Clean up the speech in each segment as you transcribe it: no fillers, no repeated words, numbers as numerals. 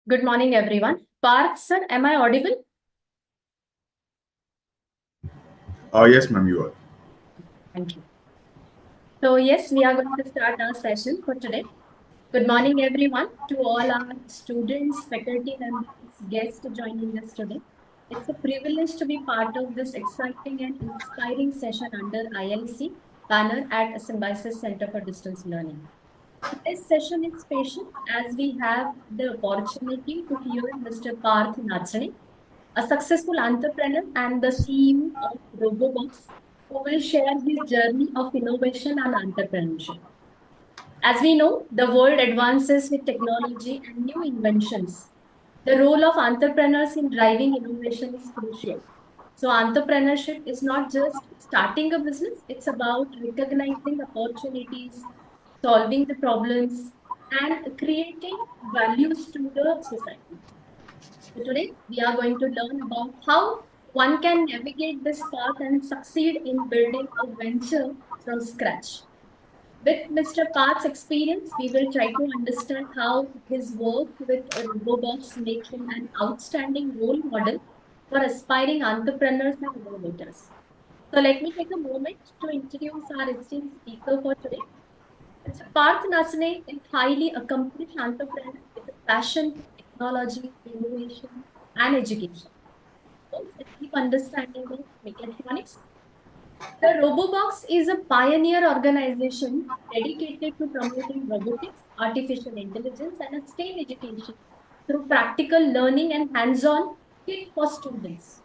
Good morning, everyone. Parth, sir, am I audible? Yes, ma'am, you are. Thank you. So, yes, we are going to start our session for today. Good morning, everyone, to all our students, faculty members, guests joining us today. It's a privilege to be part of this exciting and inspiring session under ILC banner at Symbiosis Center for Distance Learning. Today's session is special as we have the opportunity to hear Mr. Parth Nachane, a successful entrepreneur and the CEO of Robobox, who will share his journey of innovation and entrepreneurship. As we know, the world advances with technology and new inventions. The role of entrepreneurs in driving innovation is crucial. So, entrepreneurship is not just starting a business, it's about recognizing opportunities, solving the problems, and creating values to the society. So today, we are going to learn about how one can navigate this path and succeed in building a venture from scratch. With Mr. Parth's experience, we will try to understand how his work with Robobox makes him an outstanding role model for aspiring entrepreneurs and innovators. So let me take a moment to introduce our esteemed speaker for today. Mr. Parth Nachane is highly accomplished entrepreneur with a passion for technology, innovation, and education. Also, a deep understanding of mechatronics. The Robobox is a pioneer organization dedicated to promoting robotics, artificial intelligence, and a STEM education through practical learning and hands-on fit for students.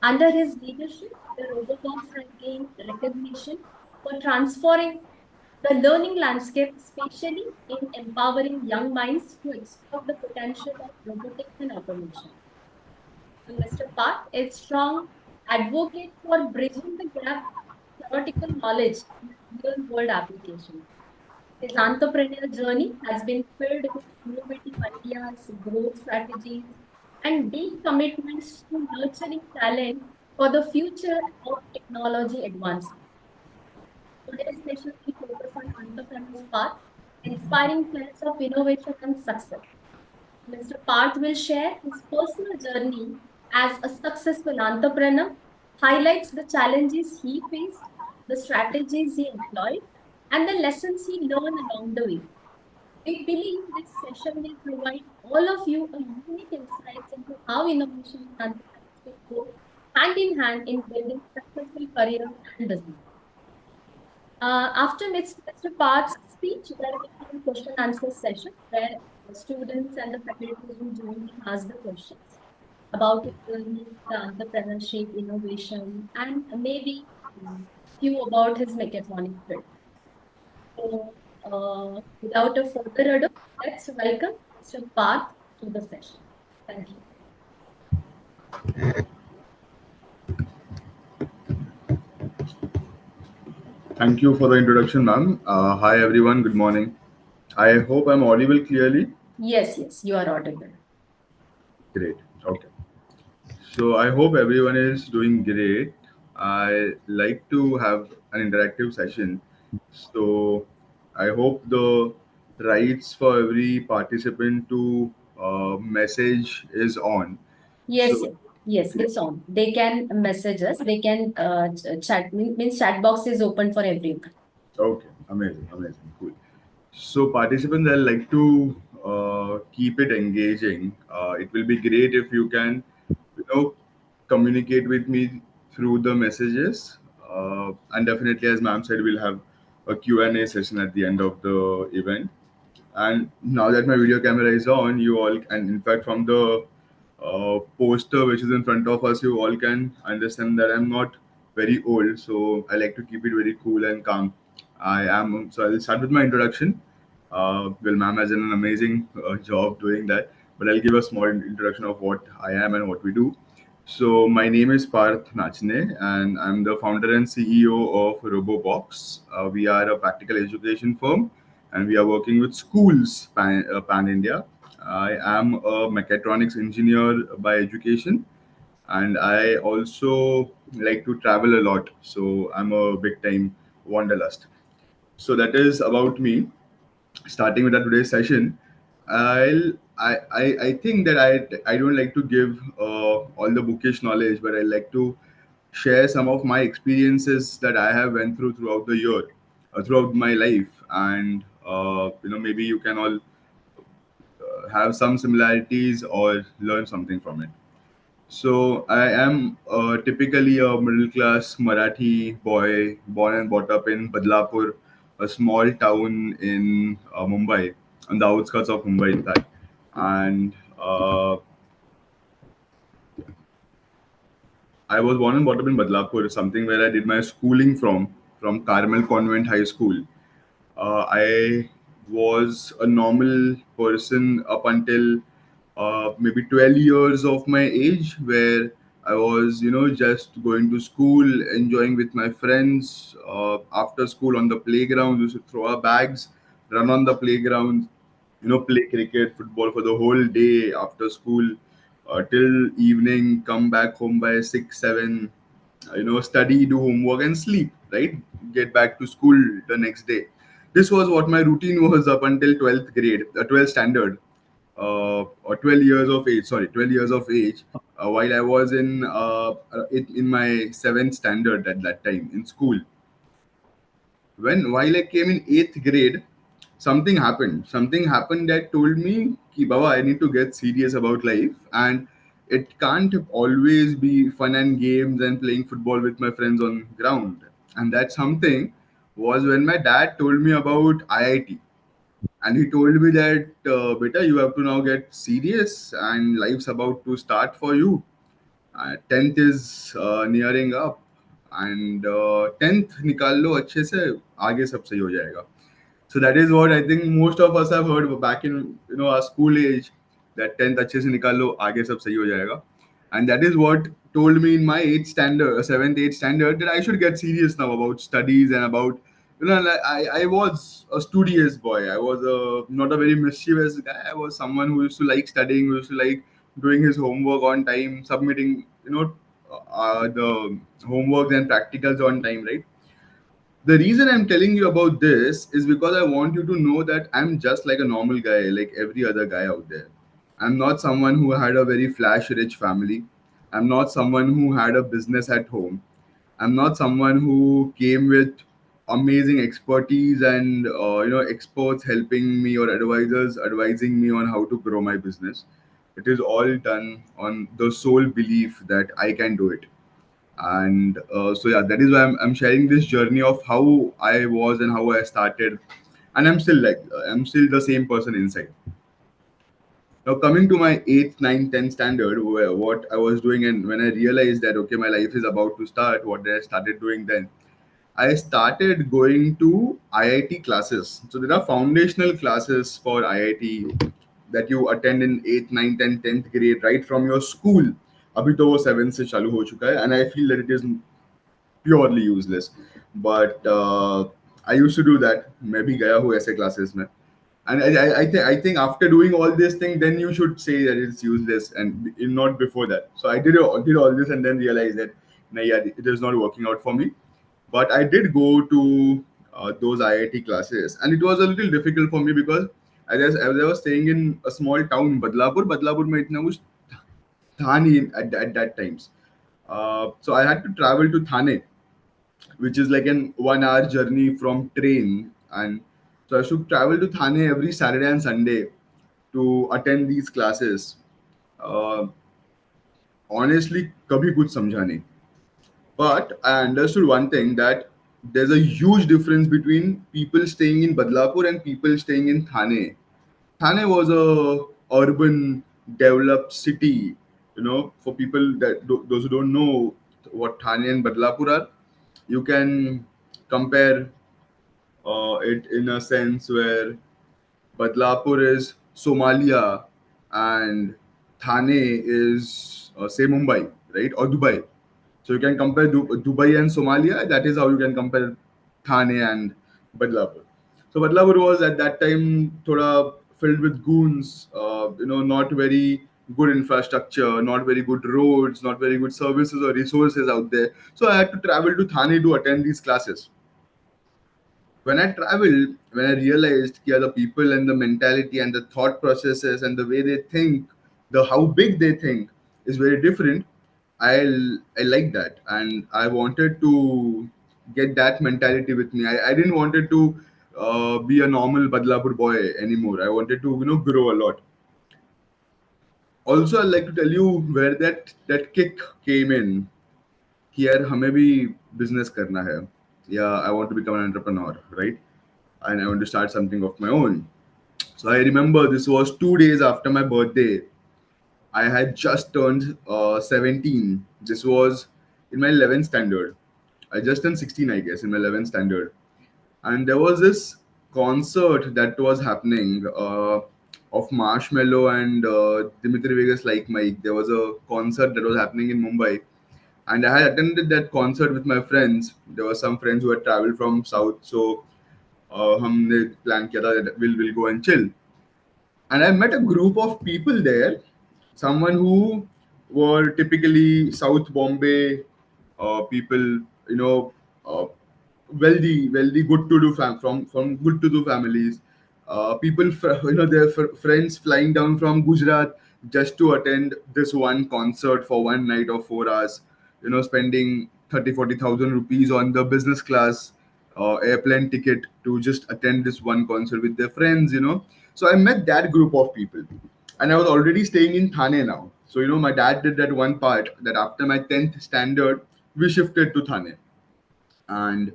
Under his leadership, the Robobox has gained recognition for transforming the learning landscape, especially in empowering young minds to explore the potential of robotics and automation. And Mr. Park is strong advocate for bridging the gap of theoretical knowledge and real-world application. His entrepreneurial journey has been filled with innovative ideas, growth strategies, and deep commitments to nurturing talent for the future of technology advancement. Today's session will focus on entrepreneur's path, inspiring tales of innovation and success. Mr. Parth will share his personal journey as a successful entrepreneur, highlights the challenges he faced, the strategies he employed, and the lessons he learned along the way. We believe this session will provide all of you a unique insights into how innovation and entrepreneurship go hand in hand in building successful careers and business. After Mr. Parth's speech, there will be a question answer session where the students and the faculty will join and ask the questions about his journey, the entrepreneurship, innovation, and maybe few about his mechatronics field. So, without a further ado, let's welcome Mr. Parth to the session. Thank you. Thank you for the introduction, ma'am. Hi, everyone. Good morning. I hope I'm audible clearly. Yes, you are audible. Great. Okay. So I hope everyone is doing great. I like to have an interactive session. So I hope the rights for every participant to message is on. Yes, So yes, yes, great. it's on. They can message us. They can chat. Means chat box is open for everyone. Okay. Amazing. Amazing. Cool. So, participants, I like to keep it engaging. It will be great if you can, you know, communicate with me through the messages. And definitely, as ma'am said, we'll have a Q&A session at the end of the event. And now that my video camera is on, you all, and in fact, from the poster which is in front of us, you all can understand that I'm not very old. So I like to keep it very cool and calm. So I'll start with my introduction. Well, ma'am has done an amazing job doing that, but I'll give a small introduction of what I am and what we do. So my name is Parth Nachane, and I'm the founder and CEO of Robobox. We are a practical education firm, and we are working with schools pan India. I am a mechatronics engineer by education, and I also like to travel a lot. So I'm a big time wanderlust. So that is about me. Starting with our today's session, I'll I think that I don't like to give all the bookish knowledge, but I like to share some of my experiences that I have went through throughout the year, throughout my life, and maybe you can all have some similarities or learn something from it. So I am typically a middle class Marathi boy, born and brought up in Badlapur, a small town in Mumbai, on the outskirts of Mumbai, in fact. And I was born and brought up in Badlapur, something where I did my schooling from Carmel Convent High School. I was a normal person up until maybe 12 years of my age, where I was, just going to school, enjoying with my friends. After school on the playground, we used to throw our bags, run on the playground, play cricket, football for the whole day after school till evening, come back home by 6, 7, study, do homework, and sleep, right? Get back to school the next day. This was what my routine was up until 12th grade, 12th standard, or 12 years of age, sorry, 12 years of age, while I was in my 7th standard at that time in school. While I came in 8th grade, something happened that told me ki baba, I need to get serious about life, and it can't always be fun and games and playing football with my friends on ground. And that something was when my dad told me about IIT, and he told me that beta, you have to now get serious and life's about to start for you. 10th is nearing up, and 10th निकाल लो अच्छे से, आगे सब सही हो जाएगा. So that is what I think most of us have heard back in our school age, that 10th अच्छे से निकाल लो, आगे सब सही हो जाएगा. And that is what told me in my 8th standard, 7th, 8th standard, that I should get serious now about studies and about, like, I was a studious boy. I was not a very mischievous guy. I was someone who used to like studying, who used to like doing his homework on time, submitting, the homework and practicals on time, right? The reason I'm telling you about this is because I want you to know that I'm just like a normal guy, like every other guy out there. I'm not someone who had a very flash rich family. I'm not someone who had a business at home. I'm not someone who came with amazing expertise and experts helping me, or advisors advising me on how to grow my business. It is all done on the sole belief that I can do it. And so yeah, that is why I'm sharing this journey of how I was and how I started. And I'm still the same person inside. Now, coming to my 8th, 9th, 10th standard, where what I was doing, and when I realized that okay, my life is about to start, what I started doing then, I started going to IIT classes. So there are foundational classes for IIT that you attend in 8th, 9th, and 10th grade, right from your school. अभी तो वो 7th से चालू हो चुका है, and I feel that it is purely useless. But I use to do that. मैं भी गया हूँ ऐसे क्लासेस में. And I think after doing all this thing, then you should say that it's useless, and not before that. So I did all this and then realized that nah, yeah, it is not working out for me. But I did go to those IIT classes, and it was a little difficult for me because as I was staying in a small town, Badlapur में इतना कुछ था नहीं at that times. So I had to travel to Thane, which is like an 1 hour journey from train. And so I should travel to Thane every Saturday and Sunday to attend these classes. Uh, Honestly, kabhi kuch samjha nahi. But I understood one thing, that there's a huge difference between people staying in Badlapur and people staying in Thane. Thane was a urban, developed city. For people that those who don't know what Thane and Badlapur are, you can compare it in a sense where Badlapur is Somalia and Thane is, say, Mumbai, right? Or Dubai. So you can compare Dubai and Somalia. That is how you can compare Thane and Badlapur. So Badlapur was at that time thoda filled with goons, not very good infrastructure, not very good roads, not very good services or resources out there. So I had to travel to Thane to attend these classes. When I traveled, when I realized yeah, the people and the mentality and the thought processes and the way they think, the how big they think is very different. I like that, and I wanted to get that mentality with me. I didn't wanted to be a normal Badlapur boy anymore. I wanted to grow a lot. Also, I'd like to tell you where that kick came in. कि यार हमें भी business करना है. Yeah, I want to become an entrepreneur, right? And I want to start something of my own. So I remember this was 2 days after my birthday. I had just turned 17. This was in my 11th standard. I just turned 16, I guess, in my 11th standard. And there was this concert that was happening of Marshmello and Dimitri Vegas like Mike. There was a concert that was happening in Mumbai, and I had attended that concert with my friends. There were some friends who had traveled from south, so हमने plan किया था that we'll go and chill. And I met a group of people there, someone who were typically South Bombay people, uh, wealthy, good-to-do from good-to-do families. People, their friends flying down from Gujarat just to attend this one concert for one night of 4 hours. Spending 30,000-40,000 rupees on the business class airplane ticket to just attend this one concert with their friends. So I met that group of people, and I was already staying in Thane now. So my dad did that one part that after my 10th standard we shifted to Thane. And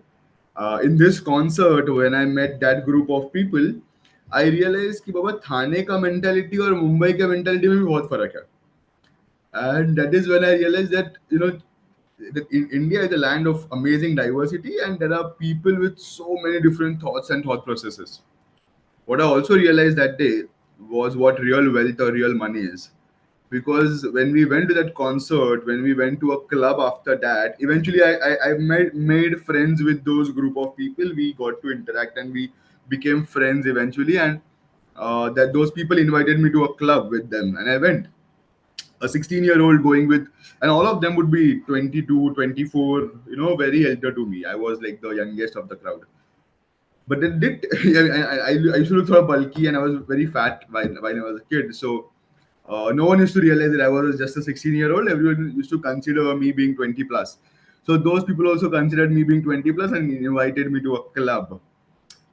in this concert, when I met that group of people, I realized कि बाबा थाने का mentality और मुंबई के mentality में भी बहुत फर्क है. And that is when I realized that that in India is a land of amazing diversity, and there are people with so many different thoughts and thought processes. What I also realized that day was what real wealth or real money is. Because when we went to that concert, when we went to a club after that, eventually I made friends with those group of people. We got to interact and we became friends eventually. And that those people invited me to a club with them, and I went. A 16-year-old going with, and all of them would be 22, 24, very elder to me. I was like the youngest of the crowd. But it did. I used to look sort of bulky, and I was very fat while I was a kid. So no one used to realize that I was just a 16-year-old. Everyone used to consider me being 20 plus. So those people also considered me being 20 plus and invited me to a club.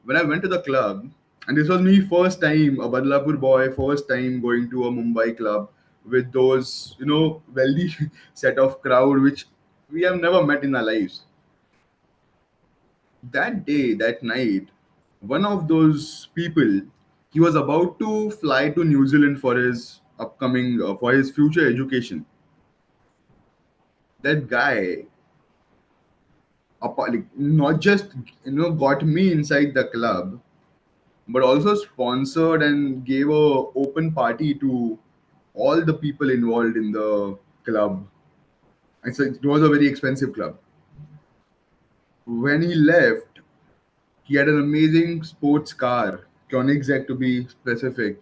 When I went to the club, and this was me first time, a Badlapur boy, first time going to a Mumbai club with those, wealthy set of crowd which we have never met in our lives. That day, that night, one of those people, he was about to fly to New Zealand for his upcoming, for his future education. That guy, like, not just got me inside the club, but also sponsored and gave a open party to all the people involved in the club. It was a very expensive club. When he left, he had an amazing sports car, Koenigsegg to be specific,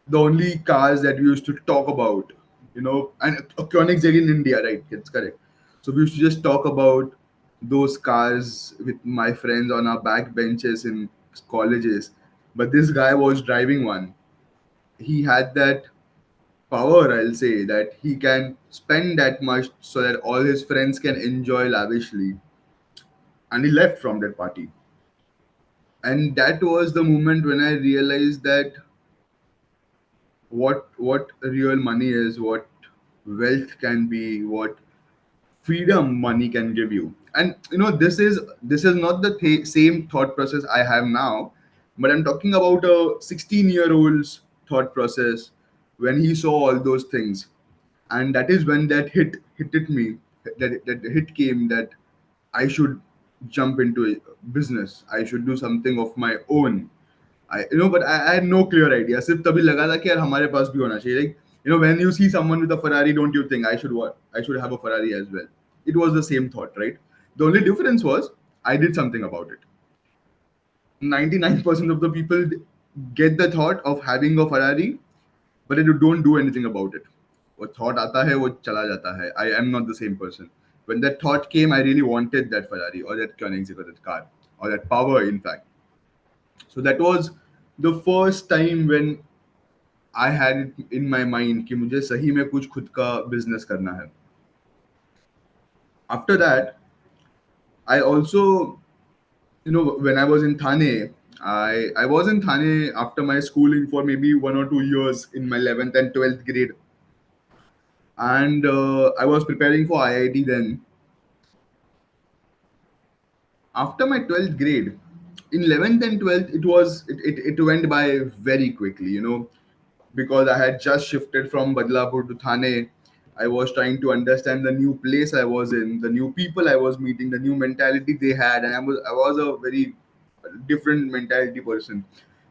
the only cars that we used to talk about, and Koenigsegg in India, right? It's correct. So we used to just talk about those cars with my friends on our back benches in colleges. But this guy was driving one. He had that power, I'll say, that he can spend that much so that all his friends can enjoy lavishly. And he left from that party. And that was the moment when I realized that what real money is, what wealth can be, what freedom money can give you. And this is not the same thought process I have now, but I'm talking about a 16-year-old's thought process when he saw all those things. And that is when that hit me, that hit came, that I should jump into a business, I should do something of my own. But I had no clear idea. सिर्फ तभी लगा था कि यार हमारे पास भी होना चाहिए. Like, when you see someone with a Ferrari, don't you think I should have a Ferrari as well? It was the same thought, right? The only difference was I did something about it. 99% of the people get the thought of having a Ferrari, but they don't do anything about it. वो thought आता है वो चला जाता है. I am not the same person. When that thought came, I really wanted that Ferrari or that Koenigsegg or that car. or that power, in fact. So that was the first time when I had it in my mind कि मुझे सही में कुछ खुद का business करना है. After that, I also, when I was in Thane, I was in Thane after my schooling for maybe 1 or 2 years in my 11th and 12th grade, and I was preparing for IIT then. After my 12th grade, in 11th and 12th, it went by very quickly, because I had just shifted from Badlapur to Thane. I was trying to understand the new place I was in, the new people I was meeting, the new mentality they had, and I was a very different mentality person.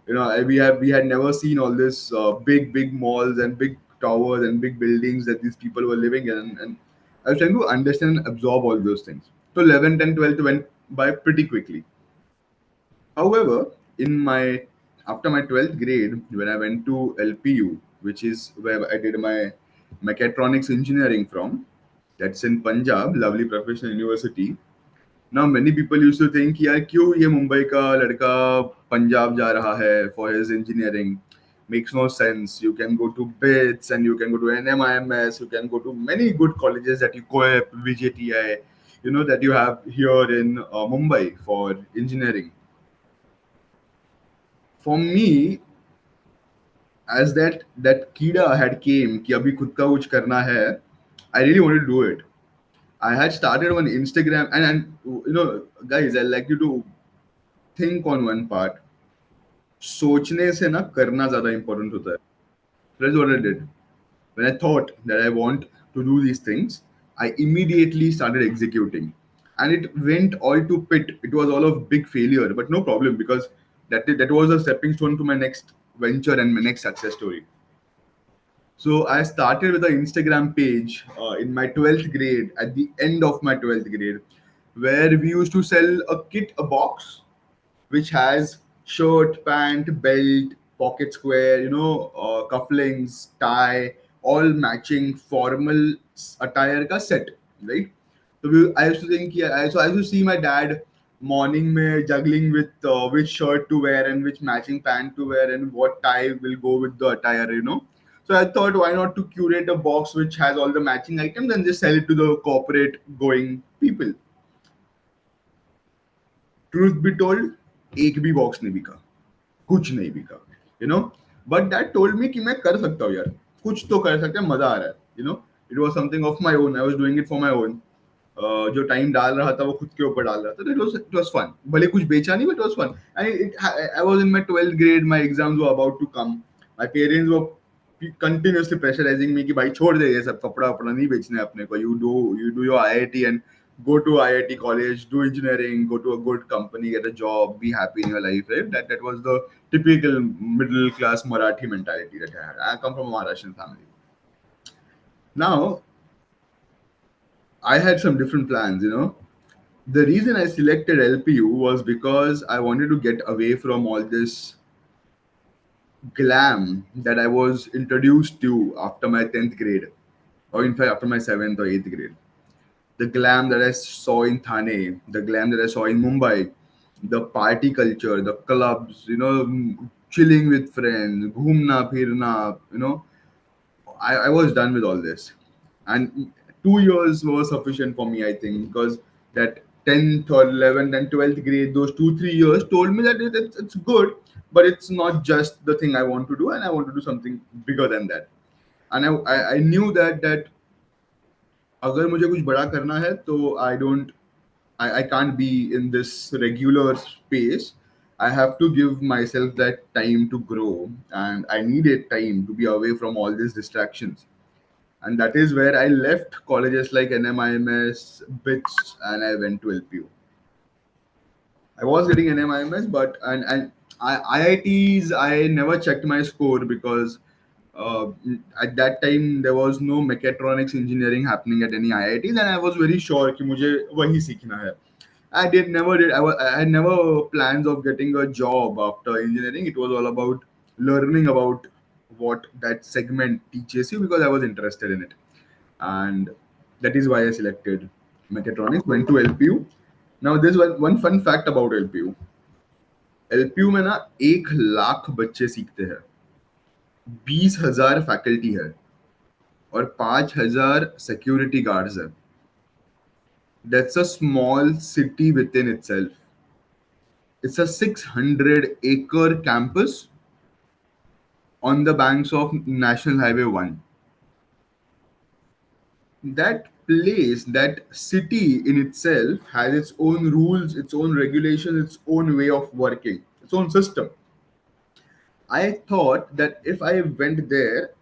We had never seen all this big malls and big towers and big buildings that these people were living in, and I was trying to understand and absorb all those things. So 11th and 12th went by pretty quickly. However, in my after my 12th grade, when I went to LPU, which is where I did my mechatronics engineering from, that's in Punjab, lovely professional university. Now many people used to think यार क्यों ये मुंबई का लड़का पंजाब जा रहा है for his engineering. Makes no sense. You can go to BITS and you can go to NMIMS. You can go to many good colleges that you COEP, VJTI, that you have here in Mumbai for engineering. For me, as that कीड़ा had came कि अभी खुद का कुछ करना है, I really wanted to do it. I had started on Instagram, and guys, I like you to think on one part. सोचने से ना करना ज्यादा important होता है. That's what I did. When I thought that I want to do these things, I immediately started executing, and it went all to pit. It was all of big failure, but no problem, because that was a stepping stone to my next venture and my next success story. So I started with an Instagram page in my 12th grade, at the end of my 12th grade, where we used to sell a box which has shirt, pant, belt, pocket square, cufflinks, tie, all matching formal attire ka set, right? So I used to think, yeah, so I used to see my dad morning में juggling with which shirt to wear and which matching pant to wear and what tie will go with the attire. So I thought, why not to curate a box which has all the matching items and just sell it to the corporate going people. Truth be told, एक भी box नहीं बिका, कुछ नहीं बिका, you know but that told me कि मैं कर सकता हूँ यार, कुछ तो कर सकते हैं, मजा आ रहा है, it was something of my own, I was doing it for my own. जो टाइम डाल रहा था वो खुद के ऊपर डाल रहा था, इट वाज फन, भले कुछ बेचा नहीं, but it was fun. And it I was in my 12th grade, my exams were about to come. My parents were continuously pressurizing me कि भाई छोड़ दे ये सब, कपड़ा वपड़ा नहीं बेचना है अपने को, you do your IIT and go to IIT college, do engineering, go to a good company, get a job, be happy in your life, right? That was the typical middle class Marathi mentality that I had. I come from a Maharashtrian family. Now I had some different plans. The reason I selected LPU was because I wanted to get away from all this glam that I was introduced to after my 10th grade, or in fact after my 7th or 8th grade. The glam that I saw in Thane, the glam that I saw in Mumbai, the party culture, the clubs, chilling with friends, ghumna, phirna, I was done with all this. And 2 years were sufficient for me, I think, because that 10th or 11th and 12th grade, those 2, 3 years told me that it's good, but it's not just the thing I want to do, and I want to do something bigger than that. And I knew that अगर मुझे कुछ बड़ा करना है तो I can't be in this regular space. I have to give myself that time to grow, and I needed time to be away from all these distractions. And that is where I left colleges like NMIMS, BITS, and I went to LPU. I was getting NMIMS, but and IITs, I never checked my score because uh, at that time there was no mechatronics engineering happening at any IITs, and I was very sure कि मुझे वही सीखना है. I had never plans of getting a job after engineering. It was all about learning about what that segment teaches you because I was interested in it, and that is why I selected mechatronics. Went to LPU. Now there's one fun fact about LPU. LPU में ना 1 लाख बच्चे सीखते हैं, 20,000 faculty है और 5,000 security guards है. That's a small city within itself. It's a 600-acre campus on the banks of National Highway 1. That place, that city in itself has its own rules, its own regulations, its own way of working, its own system. I thought that if I went there,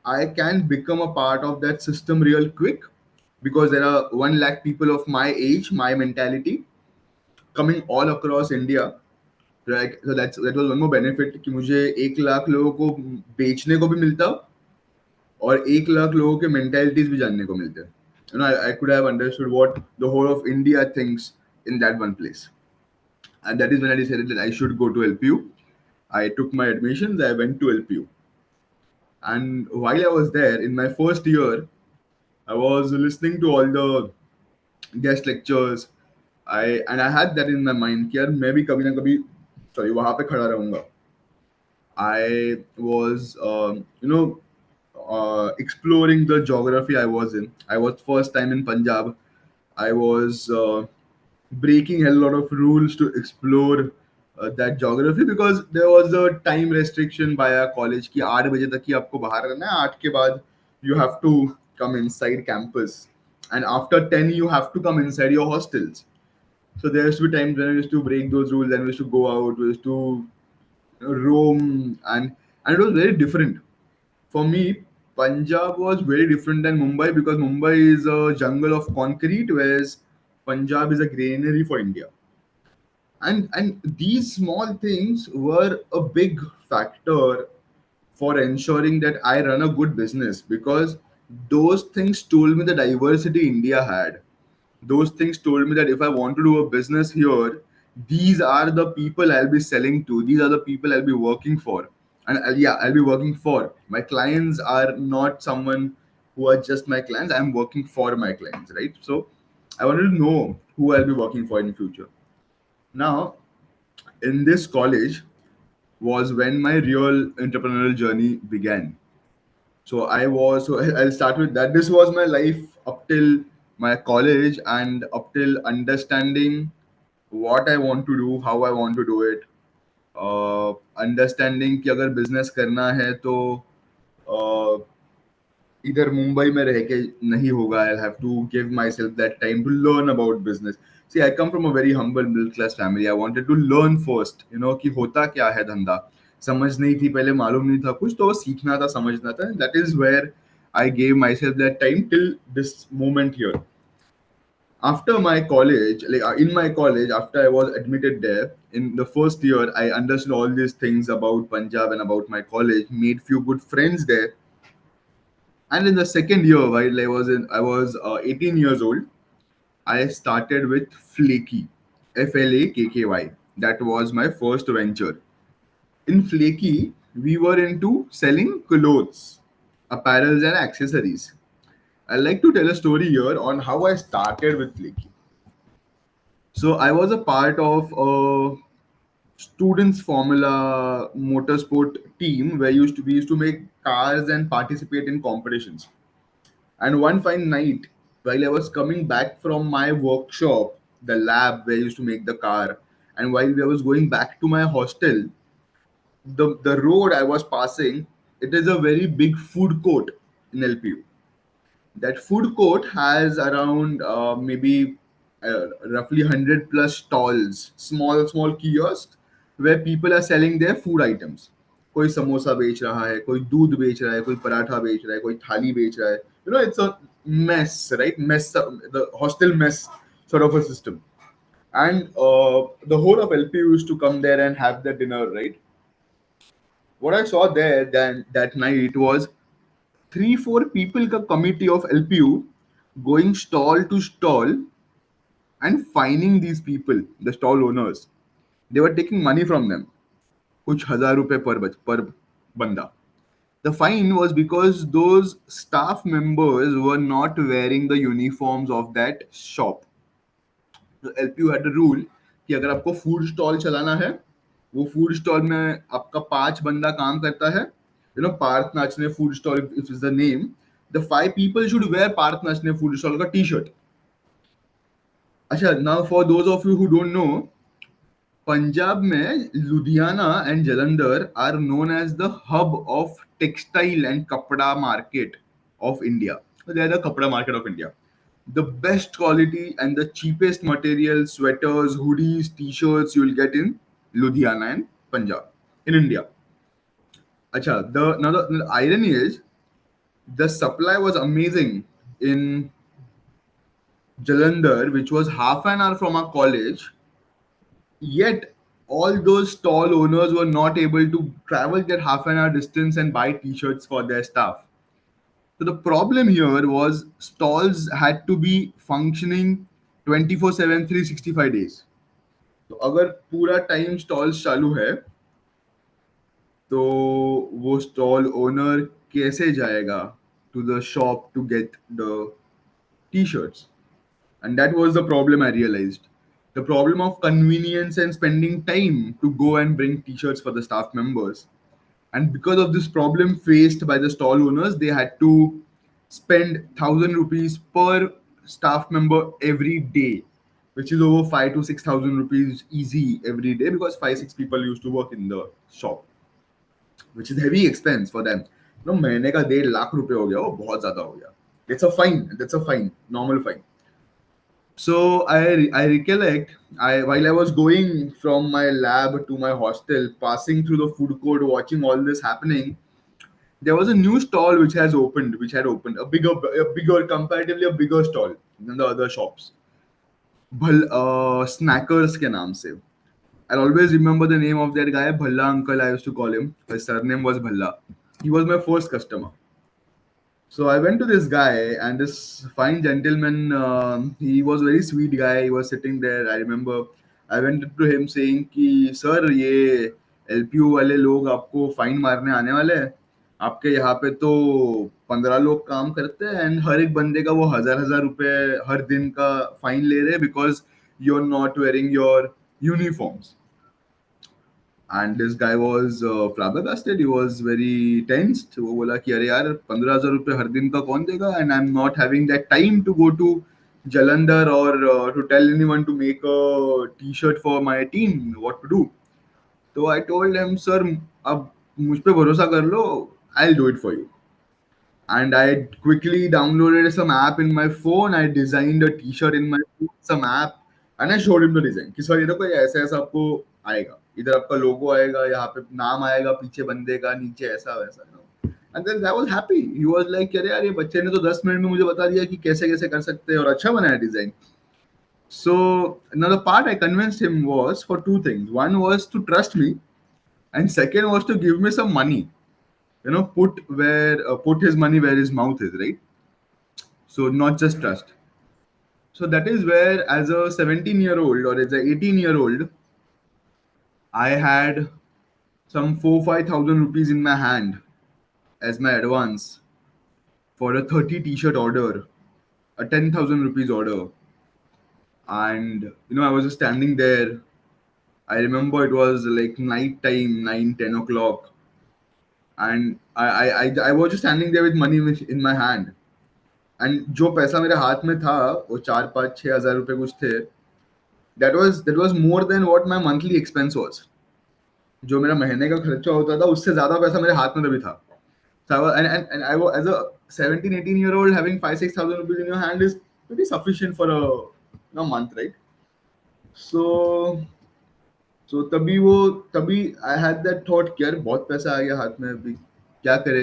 I can become a part of that system real quick because there are 1 lakh people of my age, my mentality coming all across India. Right? So that was one more benefit कि मुझे 1 लाख लोगों को बेचने को भी मिलता और 1 लाख लोगों के मेंटालिटीज भी जानने को मिलते. I could have understood what the whole of India thinks in that one place. And that is when I decided that I should go to LPU. I took my admissions, I went to LPU. And while I was there, in my first year, I was listening to all the guest lectures. I had that in my mind कि यार मैं भी कभी ना कभी sorry वहाँ पे खड़ा रहूँगा. I was, exploring the geography I was in. I was first time in Punjab. I was breaking a lot of rules to explore that geography because there was a time restriction by our college कि 8 बजे तक ही आपको बाहर रहना है. 8 के बाद you have to come inside campus, and after 10 you have to come inside your hostels. So there used to be times when I used to break those rules and we used to go out, we used to roam, and it was very different. For me, Punjab was very different than Mumbai because Mumbai is a jungle of concrete, whereas Punjab is a granary for India. And these small things were a big factor for ensuring that I run a good business because those things told me the diversity India had. Those things told me that if I want to do a business here, these are the people I'll be selling to. These are the people I'll be working for. And yeah, I'll be working for. My clients are not someone who are just my clients. I'm working for my clients, right? So I wanted to know who I'll be working for in future. Now, in this college was when my real entrepreneurial journey began. So I'll start with that. This was my life up till my college and up till understanding what I want to do, how I want to do it. Understanding कि अगर business करना है तो uh, इधर मुंबई में रह के नहीं होगा. I'll have to give myself that time to learn about business. See, I come from a very humble middle class family. I wanted to learn first, कि होता क्या है धंधा. समझ नहीं थी पहले, मालूम नहीं था कुछ, तो सीखना था, समझना था. That is where I gave myself that time till this moment here. After my college, in my college, after I was admitted there, in the first year, I understood all these things about Punjab and about my college, made few good friends there. And in the second year, while I was 18 years old, I started with Flaky, Flakky. That was my first venture. In Flaky, we were into selling clothes, apparels, and accessories. I'd like to tell a story here on how I started with Flaky. So I was a part of a students formula motorsport team where we used to make cars and participate in competitions. And one fine night, while I was coming back from my workshop, the lab where I used to make the car, and while I was going back to my hostel, the road I was passing, it is a very big food court in LPU. That food court has around maybe roughly 100 plus stalls, small kiosks where people are selling their food items. कोई समोसा बेच रहा है, कोई दूध बेच रहा है, कोई पराठा बेच रहा है, कोई थाली बेच रहा है. It's a mess, right? Mess, the hostel mess sort of a system. And the whole of LPU used to come there and have their dinner, right? What I saw there then that night was 3 4 people का committee of LPU going stall to stall and fining these people, the stall owners. They were taking money from them, कुछ हजार रुपए per banda. The fine was because those staff members were not wearing the uniforms of that shop. तो LPU had a rule कि अगर आपको food stall चलाना है, वो फूड स्टॉल में आपका 5 बंदा काम करता है, Parth Nachne food stall if is the name, the 5 people should wear Parth Nachne food stall का टी-शर्ट. अच्छा, now for those of you who don't know, Punjab में Ludhiana and Jalandhar are known as the hub of textile and kapda market of India. They are the kapda market of India. The best quality and the cheapest material, sweaters, hoodies, t-shirts you will get in Ludhiana and Punjab in India. Acha, the irony is the supply was amazing in Jalandhar, which was half an hour from our college. Yet all those stall owners were not able to travel that half an hour distance and buy t-shirts for their staff. So the problem here was stalls had to be functioning 24/7, 365 days. तो अगर पूरा time stalls चालू है, तो वो stall owner कैसे जाएगा to the shop to get the T shirts? And that was the problem I realized. The problem of convenience and spending time to go and bring t shirts for the staff members. And because of this problem faced by the stall owners, they had to spend 1,000 rupees per staff member every day, which is over 5 to 6,000 rupees easy every day because 5 6 people used to work in the shop, which is heavy expense for them. महीने का 1.5 लाख रुपए हो गया, वो बहुत ज्यादा हो गया. It's a fine. That's a fine, normal fine. So I recollect, while I was going from my lab to my hostel, passing through the food court, watching all this happening, there was a new stall which had opened a bigger, comparatively a bigger stall than the other shops. Snackers के नाम से. I'll always remember the name of that guy, Bhalla uncle. I used to call him. His surname was Bhalla. He was my first customer. So I went to this guy and this fine gentleman. He was a very sweet guy. He was sitting there. I remember I went to him saying कि sir ये LPU वाले लोग आपको fine मारने आने वाले हैं. आपके यहाँ पे तो 15 लोग काम करते हैं एंड हर एक बंदे का वो 1,000 1,000 रुपए हर दिन का फाइन ले रहे हैं because you are not wearing your uniforms. And this guy was flabbergasted. He was very tensed. वो बोला कि अरे यार 15,000 रुपए हर दिन का कौन देगा and I am not having that time to go to Jalandhar or to tell anyone to make a t-shirt for my team what to do. So I told him, sir, अब मुझ पे भरोसा कर लो, I'll do it for you. And I quickly downloaded some app in my phone. I designed a T-shirt in my phone, some app, and I showed him the design. कि sir ये देखो, ये ऐसा ऐसा आपको आएगा, इधर आपका लोगो आएगा, यहाँ पे नाम आएगा, पीछे बंदे का, नीचे ऐसा वैसा. And then I was happy. He was like, अरे यार ये बच्चे ने तो 10 मिनट में मुझे बता दिया कि कैसे कैसे कर सकते हैं और अच्छा बनाया design. So another part I convinced him was for two things. One was to trust me, and second was to give me some money. Put his money where his mouth is, right? So not just trust. So that is where, as a 17-year-old or as a 18-year-old, I had some 4 5,000 rupees in my hand as my advance for a 30 t-shirt order, a 10,000 rupees order. And I was just standing there. I remember it was like night time, 9 10 o'clock, and I was just standing there with money in my hand. And जो पैसा मेरे हाथ में था, वो 4 5 6 हज़ार रुपए कुछ थे. That was more than what my monthly expense was. जो मेरा महीने का खर्चा होता था, उससे ज्यादा पैसा मेरे हाथ में तभी था. And I was, as a 17 18 year old, having 5 6 thousand rupees in your hand is pretty sufficient for a month, right? So तभी I had that thought कि यार बहुत पैसा आ गया हाथ में, अभी क्या करे.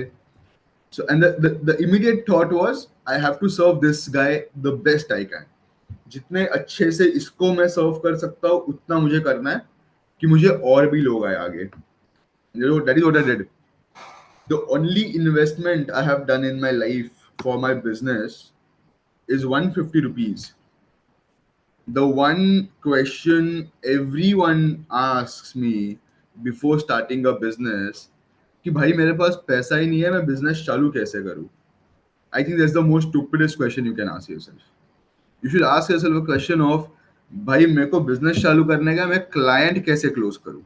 So and the immediate thought was, I have to serve this guy the best I can. जितने अच्छे से इसको मैं सर्व कर सकता हूँ उतना मुझे करना है कि मुझे और भी लोग आए आगे. That is what I did. The only investment I have done in my life for my business is 150 rupees. The one question everyone asks me before starting a business कि भाई मेरे पास पैसा ही नहीं है, मैं बिजनेस चालू कैसे करूँ? I think that's the most stupidest question you can ask yourself. You should ask yourself a question of, भाई मेरे को बिजनेस चालू करने का, मैं क्लाइंट कैसे क्लोज करूं?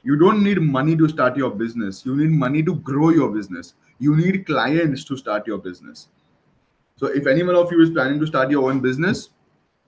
You don't need money to start your business. You need money to grow your business. You need clients to start your business. So if any one of you is planning to start your own business,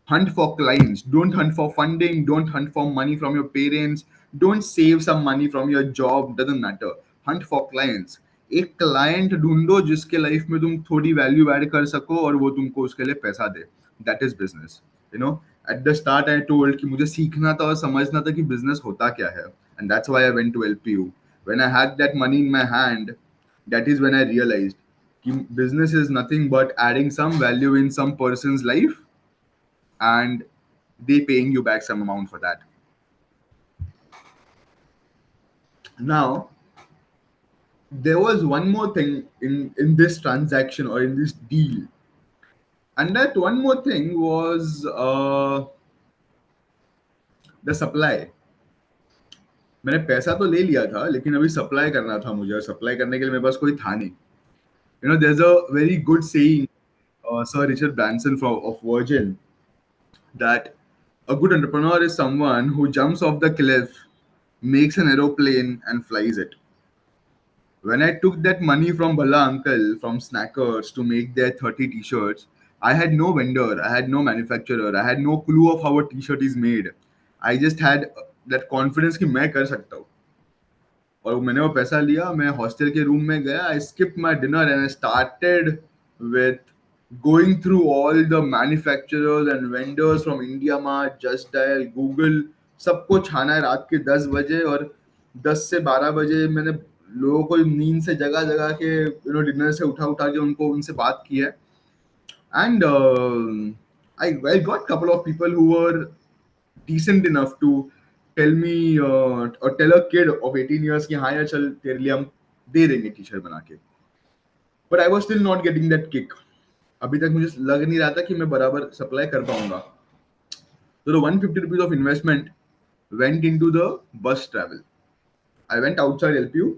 hunt for clients. Don't hunt for funding. Don't hunt for money from your parents. Don't save some money from your job. Doesn't matter. Hunt for clients. एक client ढूंढो जिसके life में तुम थोड़ी value add कर सको और वो तुमको उसके लिए पैसा दे. That is business. You know, at the start I told कि मुझे सीखना था और समझना था कि बिजनेस होता क्या है. And that's why I went to LPU. When I had that money in my hand, that is when I realized कि business is nothing but adding some value in some person's life and they paying you back some amount for that. Now, there was one more thing in this transaction or in this deal, and that one more thing was the supply. मैंने पैसा तो ले लिया था लेकिन अभी supply करना था मुझे और सप्लाई करने के लिए मेरे पास कोई था नहीं. You know, there's a very good saying, Sir Richard Branson of Virgin, that a good entrepreneur is someone who jumps off the cliff, makes an aeroplane, and flies it. When I took that money from Bala Uncle from Snackers to make their 30 t shirts, I had no vendor, I had no manufacturer, I had no clue of how a t shirt is made. I just had that confidence कि मैं कर सकता हूँ. और मैंने वो पैसा लिया, मैं हॉस्टल के रूम में गया, I skip my dinner and I started with going through all the manufacturers and vendors from India mart, just dial, Google, सबको छाना है रात के 10 बजे. और 10 से 12 बजे मैंने लोगों को नींद से जगा जगा के, डिनर से उठा उठा के उनको उनसे बात की है. And I got couple of people who were decent enough to tell me or tell a kid of 18 years कि हाँ यार चल तेरे लिए हम दे देंगे टी शर्ट बना के. But I was still not getting that kick. अभी तक मुझे लग नहीं रहा था कि मैं बराबर सप्लाई कर पाऊंगा. तो the 150 rupees of investment went into the bus travel. I went outside LPU,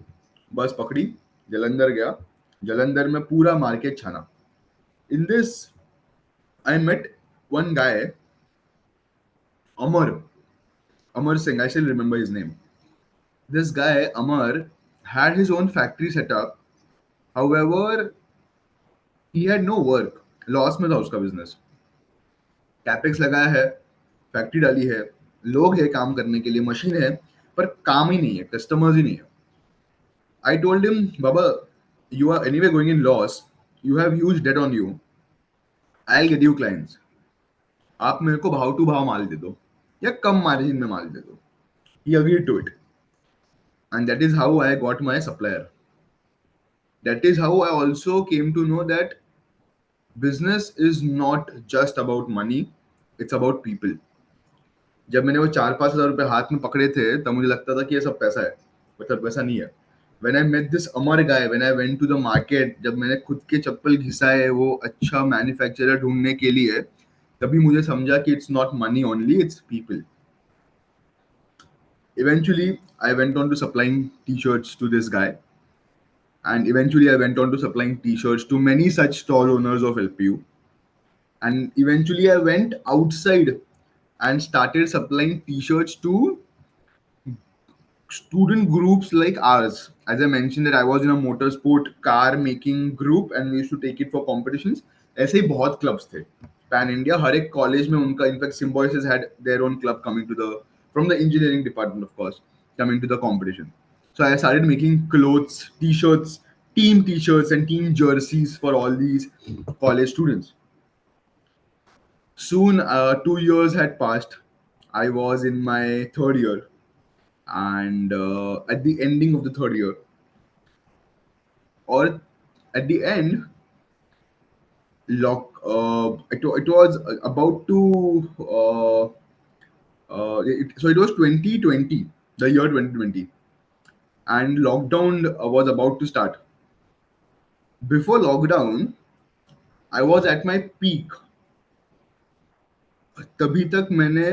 bus पकड़ी, जलंधर गया, जलंधर में पूरा मार्केट छाना. In this I met one guy, Amar, Amar Singh. I still remember his name. This guy, Amar, had his own factory set up. However, he had no work. Loss में था उसका business. Capex लगाया है, factory डाली है, लोग है काम करने के लिए, मशीन है, पर काम ही नहीं है, कस्टमर्स ही नहीं है. आई टोल्ड हिम, बाबा, you are anyway going in loss, you have huge debt on you, I will get you clients. आप मेरे को भाव टू भाव माल दे दो या कम मार्जिन में माल दे दो. He agreed to it. And that is how I got my supplier. That is how I also came to know that business is not just about money, it's about people. जब मैंने वो 4-5 हज़ार रुपए हाथ में पकड़े थे तब मुझे लगता था कि ये सब पैसा है, मतलब पैसा नहीं है. When I met this Amar guy, when I went to the market, जब मैंने खुद के चप्पल घिसाए वो अच्छा मैन्युफैक्चरर ढूंढने के लिए, तभी मुझे समझा कि it's not money only, it's people. Eventually, I went on to supplying t-shirts to this guy, and eventually I went on to supplying t-shirts to many such stall owners of LPU. And eventually I went outside and started supplying t-shirts to student groups like ours. As I mentioned that I was in a motorsport car making group and we used to take it for competitions. ऐसे ही बहुत clubs थे pan India. हर एक college में उनका, in fact Symbiosis had their own club coming to the, from the engineering department of course, coming to the competition. So I started making clothes, t-shirts, team t-shirts and team jerseys for all these college students. Soon 2 years had passed. I was in my third year, and at the ending of the third year, or at the end, it was about to so it was 2020, the year 2020, and lockdown was about to start. Before lockdown, I was at my peak. तभी तक मैंने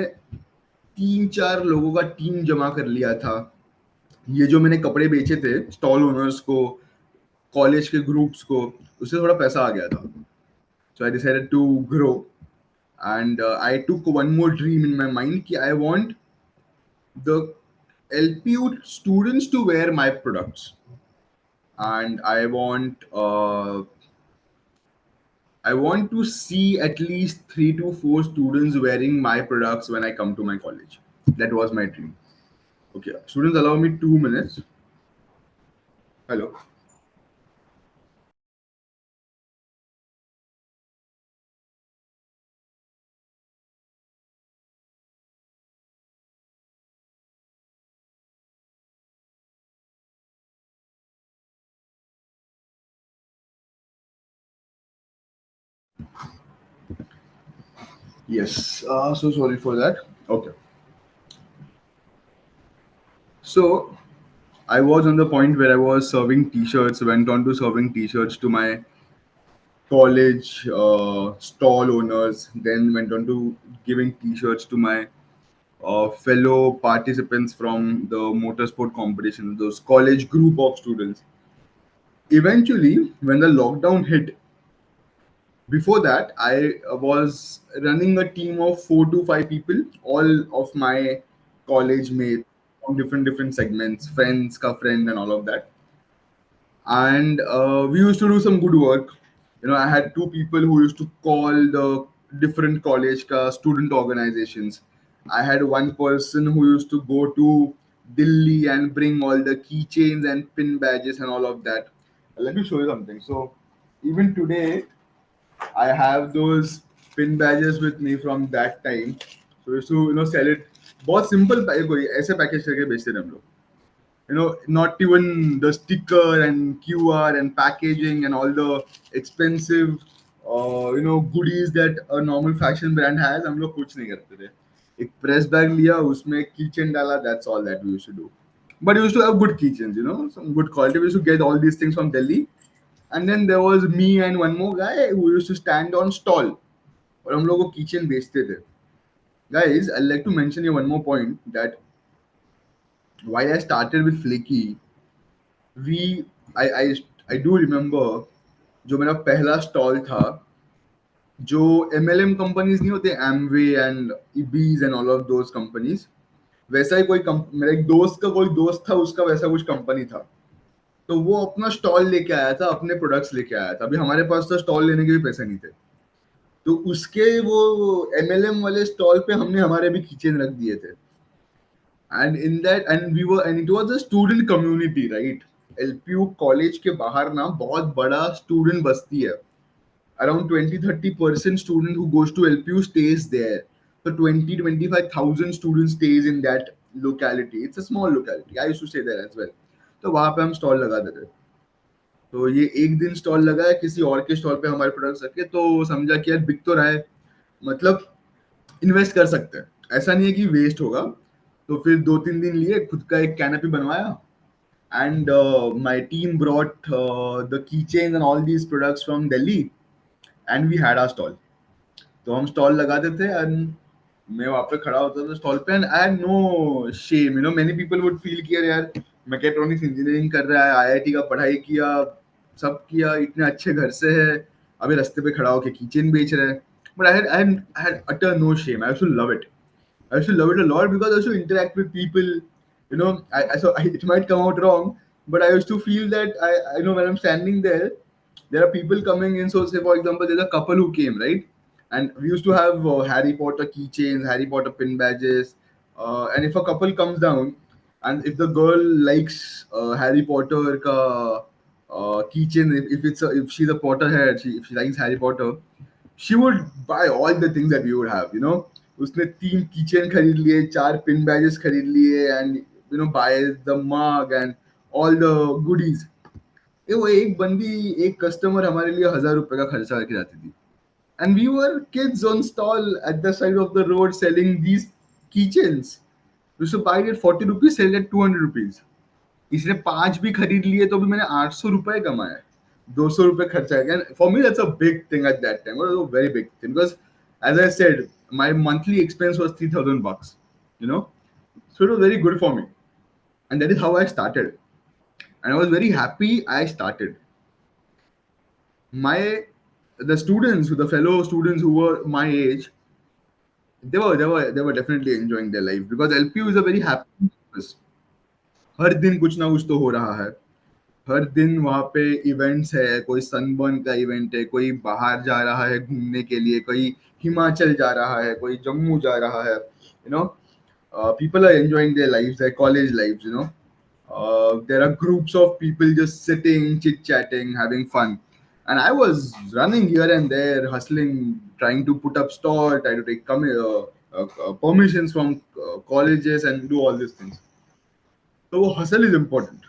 3-4 लोगों का team जमा कर लिया था. ये जो मैंने कपड़े बेचे थे स्टॉल ओनर्स को, कॉलेज के ग्रुप्स को, उससे थोड़ा पैसा आ गया था. So I decided to grow. And I took one more dream in my mind ki I want the LPU students to wear my products, and I want to see at least 3 to 4 students wearing my products when I come to my college. That was my dream. Okay, students, allow me 2 minutes. Hello. Yes. So sorry for that. Okay. So I was on the point where I was serving T-shirts. Went on to serving T-shirts to my college stall owners. Then went on to giving T-shirts to my fellow participants from the motorsport competition, those college group of students. Eventually, when the lockdown hit, before that, I was running a team of 4 to 5 people, all of my college mates from different segments, friends, ka friend, and all of that. And we used to do some good work. I had two people who used to call the different college ka student organizations. I had one person who used to go to Delhi and bring all the keychains and pin badges and all of that. Let me show you something. So even today I have those pin badges with me from that time. So we used to sell it. बहुत simple कोई ऐसे package करके बेचते थे हम लोग. Not even the sticker and QR and packaging and all the expensive, goodies that a normal fashion brand has. हम लोग कुछ नहीं करते थे. एक प्रेस बैग लिया, उसमें keychain डाला. That's all that we used to do. But we used to have good keychains, some good quality. We used to get all these things from Delhi. And then there was me and one more guy who used to stand on stall. और हम लोग वो keychain बेचते थे. Guys, I'd like to mention you one more point that while I started with Flaky, we I I I do remember जो मेरा पहला stall था, जो MLM कंपनीज नहीं होते, Amway and eBiz and all of those companies, वैसा ही मेरा एक दोस्त का कोई दोस्त था, उसका वैसा कुछ कंपनी था. तो वो अपना स्टॉल लेके आया था, अपने प्रोडक्ट्स लेके आया था. अभी हमारे पास तो स्टॉल लेने के भी पैसे नहीं थे. तो उसके वो MLM वाले स्टॉल पे हमने हमारे भी किचन रख दिए थे. And it was a student community, right? LPU college के बाहर ना बहुत बड़ा स्टूडेंट बस्ती है. Around 20-30% student who goes to LPU stays there. So 20-25,000 students stays in that locality. It's a small locality. I used to stay there as well. तो वहां पे हम स्टॉल लगा देते. तो ये एक दिन स्टॉल लगा है, किसी और के स्टॉल पे हमारे प्रोडक्ट्स रखे, तो समझा कि यार बिक तो रहा है, मतलब इन्वेस्ट कर सकते हैं, ऐसा नहीं है कि वेस्ट होगा. तो फिर 2-3 दिन लिए, खुद का एक कैनपी बनवाया. And my team brought the keychains and all these products from Delhi, and we had our stall. तो हम स्टॉल लगाते थे, एंड मैं वहाँ पे खड़ा होता था स्टॉल पे, and I had no shame. Many people would feel कि अरे यार, मैकेट्रॉनिक्स इंजीनियरिंग कर रहा है, आईआईटी का पढ़ाई किया, सब किया, इतने अच्छे घर से है, अभी रास्ते पे खड़ा होकर किचन बेच रहा है. But I had utter no shame. I used to love it. I used to love it a lot because I used to interact with people. It might come out wrong, but I used to feel that I know when I'm standing there, there are people coming in. So, say for example, there's a couple who came, right? And we used to have Harry Potter keychains, Harry Potter pin badges. And if a couple comes down, and if the girl likes Harry Potter ka keychain, if she's a Potterhead, if she likes Harry Potter, she would buy all the things that we would have. उसने 3 kitchen खरीद लिए, 4 pin badges खरीद लिए, and by the mug and all the goodies. ये वो एक बंदी, एक कस्टमर हमारे लिए 1,000 रुपए का खर्चा करके जाती थी. And we were kids on stall at the side of the road selling these keychains. We should buy it 40 rupees, sell at 200 rupees. इसने 5 भी खरीद लिए तो भी मैंने 800 रुपए कमाए. 200 रुपए खर्चा है. For me that's a big thing at that time. Very big thing because as I said, my monthly expense was 3,000 bucks. You know, so it was very good for me, and that is how I started. And I was very happy I started. My The students, the fellow students who were my age, they were definitely enjoying their life because LPU is a very happy campus. हर दिन कुछ ना कुछ तो हो रहा है. हर दिन वहाँ पे इवेंट्स है, कोई सनबर्न का इवेंट है, कोई बाहर जा रहा है घूमने के लिए, कोई हिमाचल जा रहा है, कोई जम्मू जा रहा है. People are enjoying their lives, their college lives. There are groups of people just sitting, chit chatting, having fun, and I was running here and there, hustling, trying to put up stall, trying to take permissions from colleges and do all these things. So hustle is important.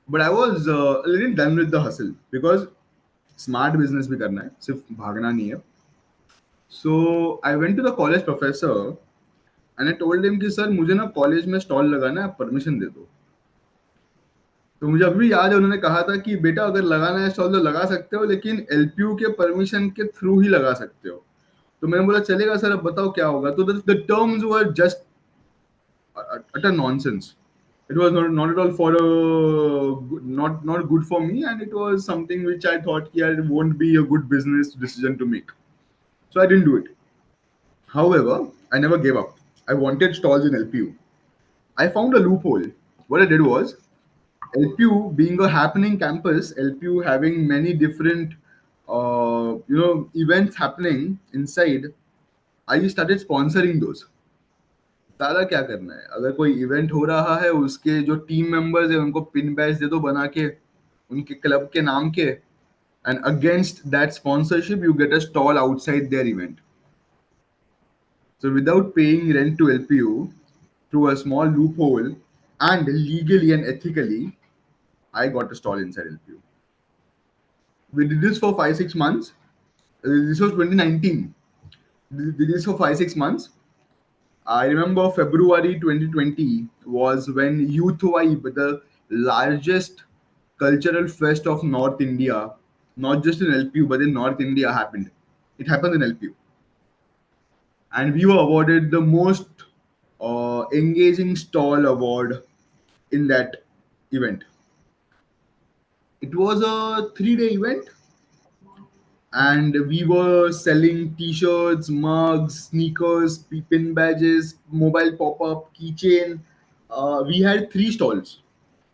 But I was a little done with the hustle because smart business भी करना है, सिर्फ भागना नहीं है. So I went to the college professor and I told him कि sir मुझे ना कॉलेज में स्टॉल लगाना है, आप परमिशन दे दो. तो मुझे अभी भी याद है उन्होंने कहा था कि बेटा अगर लगाना है स्टॉल तो लगा सकते हो, लेकिन एलपीयू के परमिशन के थ्रू ही लगा सकते हो. तो मैंने बोला चलेगा सर, अब बताओ क्या होगा. तो the terms were just utter nonsense. It was not at all for not good for me, and it was something which I thought yeah, it won't be a good business decision to make. So I didn't do it. However, I never gave up. I wanted stalls in LPU. I found a loophole. What I did was LPU being a happening campus, LPU having many different events happening inside. I started sponsoring those. तारा क्या करना है, अगर कोई event हो रहा है उसके जो टीम मेंबर्स है उनको पिन बैच दे दो बना के उनके क्लब के नाम के, and against that sponsorship you get a stall outside their event. So without paying rent to LPU, through a small loophole and legally and ethically, I got a stall inside LPU. We did this for 5 6 months. This was 2019. We did this for 5 6 months. I remember February 2020 was when Youth Vibe, the largest cultural fest of North India, not just in LPU but in North India, happened. It happened in LPU, and we were awarded the most engaging stall award in that event. It was a 3 day event, and we were selling t-shirts, mugs, sneakers, pin badges, mobile pop-up, keychain. We had 3 stalls.